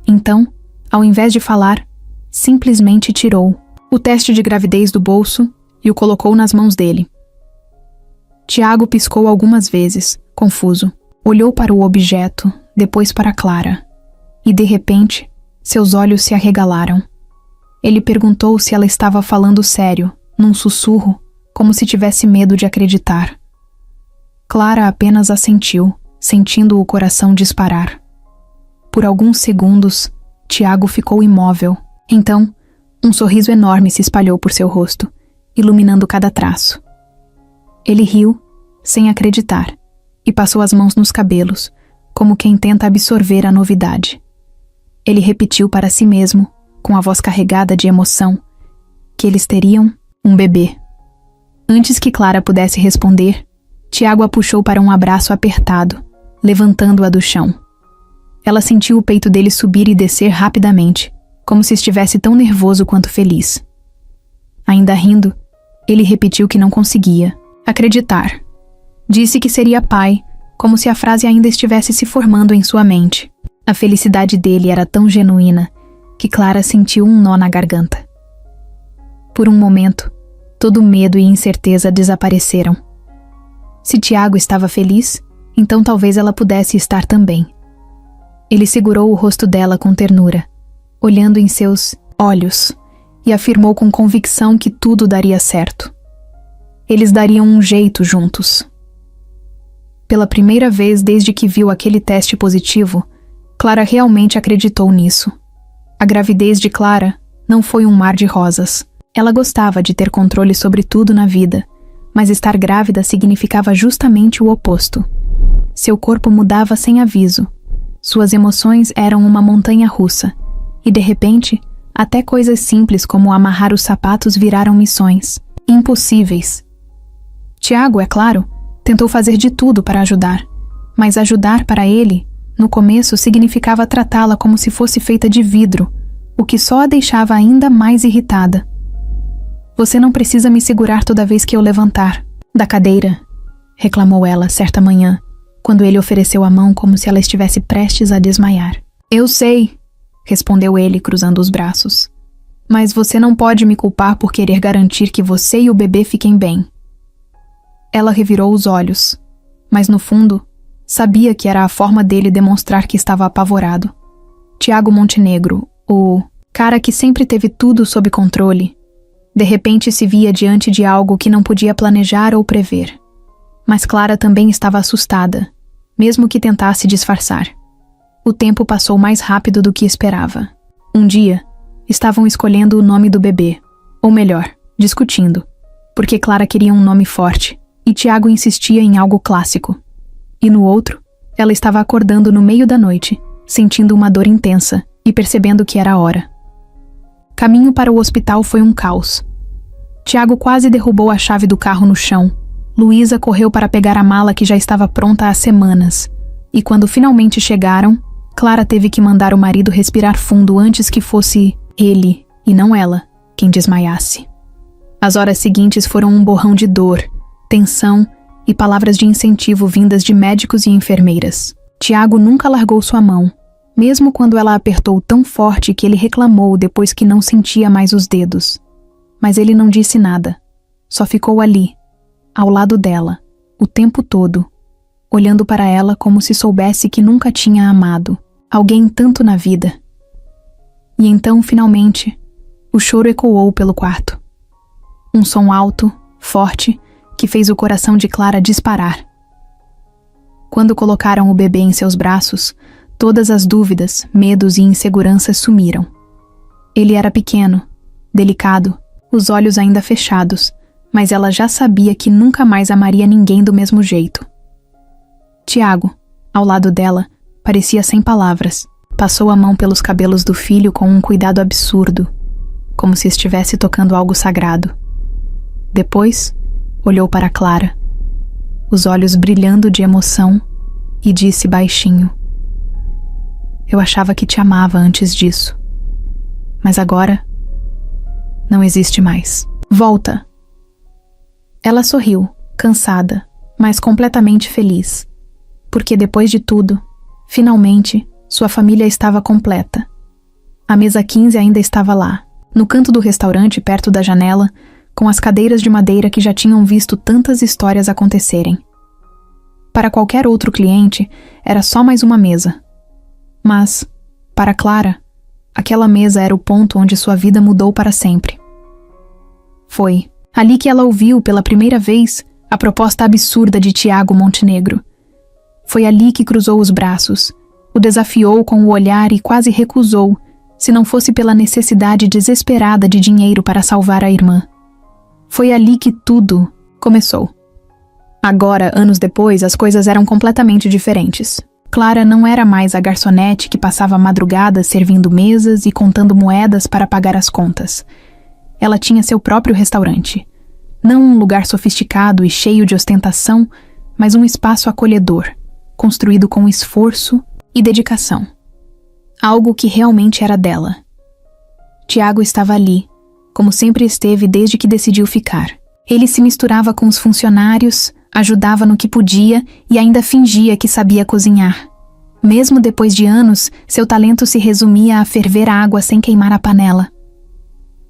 Então, ao invés de falar, simplesmente tirou o teste de gravidez do bolso e o colocou nas mãos dele. Tiago piscou algumas vezes, confuso. Olhou para o objeto, depois para Clara. E, de repente, seus olhos se arregalaram. Ele perguntou se ela estava falando sério, num sussurro, como se tivesse medo de acreditar. Clara apenas assentiu, sentindo o coração disparar. Por alguns segundos, Tiago ficou imóvel. Então, um sorriso enorme se espalhou por seu rosto, iluminando cada traço. Ele riu, sem acreditar, e passou as mãos nos cabelos, como quem tenta absorver a novidade. Ele repetiu para si mesmo, com a voz carregada de emoção, que eles teriam um bebê. Antes que Clara pudesse responder, Tiago a puxou para um abraço apertado, levantando-a do chão. Ela sentiu o peito dele subir e descer rapidamente, como se estivesse tão nervoso quanto feliz. Ainda rindo, ele repetiu que não conseguia acreditar. Disse que seria pai, como se a frase ainda estivesse se formando em sua mente. A felicidade dele era tão genuína que Clara sentiu um nó na garganta. Por um momento, todo medo e incerteza desapareceram. Se Tiago estava feliz, então talvez ela pudesse estar também. Ele segurou o rosto dela com ternura, olhando em seus olhos, e afirmou com convicção que tudo daria certo. Eles dariam um jeito juntos. Pela primeira vez desde que viu aquele teste positivo, Clara realmente acreditou nisso. A gravidez de Clara não foi um mar de rosas. Ela gostava de ter controle sobre tudo na vida, mas estar grávida significava justamente o oposto. Seu corpo mudava sem aviso. Suas emoções eram uma montanha-russa, e de repente, até coisas simples como amarrar os sapatos viraram missões impossíveis. Tiago, é claro, tentou fazer de tudo para ajudar, mas ajudar para ele, no começo, significava tratá-la como se fosse feita de vidro, o que só a deixava ainda mais irritada. Você não precisa me segurar toda vez que eu levantar da cadeira, reclamou ela certa manhã, quando ele ofereceu a mão como se ela estivesse prestes a desmaiar. Eu sei, respondeu ele, cruzando os braços. Mas você não pode me culpar por querer garantir que você e o bebê fiquem bem. Ela revirou os olhos, mas no fundo, sabia que era a forma dele demonstrar que estava apavorado. Tiago Montenegro, o cara que sempre teve tudo sob controle, de repente se via diante de algo que não podia planejar ou prever. Mas Clara também estava assustada, mesmo que tentasse disfarçar. O tempo passou mais rápido do que esperava. Um dia, estavam escolhendo o nome do bebê, ou melhor, discutindo, porque Clara queria um nome forte, e Tiago insistia em algo clássico. E no outro, ela estava acordando no meio da noite, sentindo uma dor intensa e percebendo que era a hora. Caminho para o hospital foi um caos. Tiago quase derrubou a chave do carro no chão. Luísa correu para pegar a mala que já estava pronta há semanas. E quando finalmente chegaram, Clara teve que mandar o marido respirar fundo antes que fosse ele, e não ela, quem desmaiasse. As horas seguintes foram um borrão de dor, tensão e palavras de incentivo vindas de médicos e enfermeiras. Tiago nunca largou sua mão, mesmo quando ela apertou tão forte que ele reclamou depois que não sentia mais os dedos. Mas ele não disse nada, só ficou ali, ao lado dela, o tempo todo, olhando para ela como se soubesse que nunca tinha amado alguém tanto na vida. E então, finalmente, o choro ecoou pelo quarto. Um som alto, forte, que fez o coração de Clara disparar. Quando colocaram o bebê em seus braços, todas as dúvidas, medos e inseguranças sumiram. Ele era pequeno, delicado, os olhos ainda fechados, mas ela já sabia que nunca mais amaria ninguém do mesmo jeito. Tiago, ao lado dela, parecia sem palavras. Passou a mão pelos cabelos do filho com um cuidado absurdo, como se estivesse tocando algo sagrado. Depois, olhou para Clara, os olhos brilhando de emoção, e disse baixinho: Eu achava que te amava antes disso, mas agora não existe mais. Volta. Ela sorriu, cansada, mas completamente feliz, porque depois de tudo, finalmente, sua família estava completa. A mesa 15 ainda estava lá, no canto do restaurante perto da janela, com as cadeiras de madeira que já tinham visto tantas histórias acontecerem. Para qualquer outro cliente, era só mais uma mesa. Mas, para Clara, aquela mesa era o ponto onde sua vida mudou para sempre. Foi ali que ela ouviu pela primeira vez a proposta absurda de Tiago Montenegro. Foi ali que cruzou os braços O desafiou com o olhar e quase recusou, se não fosse pela necessidade desesperada de dinheiro para salvar a irmã. Foi ali que tudo começou. Agora, anos depois, as coisas eram completamente diferentes. Clara não era mais a garçonete que passava madrugadas servindo mesas e contando moedas para pagar as contas. Ela tinha seu próprio restaurante. Não um lugar sofisticado e cheio de ostentação, mas um espaço acolhedor, construído com esforço e dedicação. Algo que realmente era dela. Tiago estava ali, como sempre esteve desde que decidiu ficar. Ele se misturava com os funcionários, ajudava no que podia e ainda fingia que sabia cozinhar. Mesmo depois de anos, seu talento se resumia a ferver a água sem queimar a panela.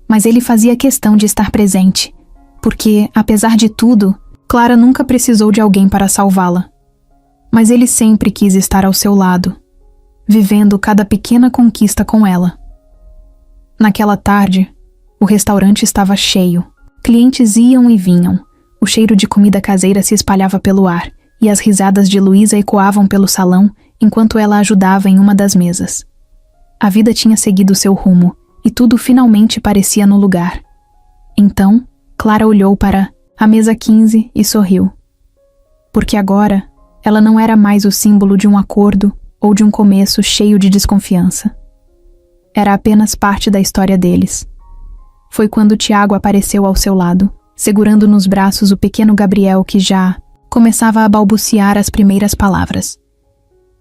Mas ele fazia questão de estar presente, porque, apesar de tudo, Clara nunca precisou de alguém para salvá-la. Mas ele sempre quis estar ao seu lado, vivendo cada pequena conquista com ela. Naquela tarde, o restaurante estava cheio. Clientes iam e vinham. O cheiro de comida caseira se espalhava pelo ar, e as risadas de Luísa ecoavam pelo salão enquanto ela ajudava em uma das mesas. A vida tinha seguido seu rumo, e tudo finalmente parecia no lugar. Então, Clara olhou para a mesa 15 e sorriu. Porque agora, ela não era mais o símbolo de um acordo ou de um começo cheio de desconfiança. Era apenas parte da história deles. Foi quando Tiago apareceu ao seu lado, segurando nos braços o pequeno Gabriel que já começava a balbuciar as primeiras palavras.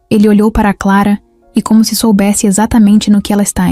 Ele olhou para Clara e, como se soubesse exatamente no que ela está,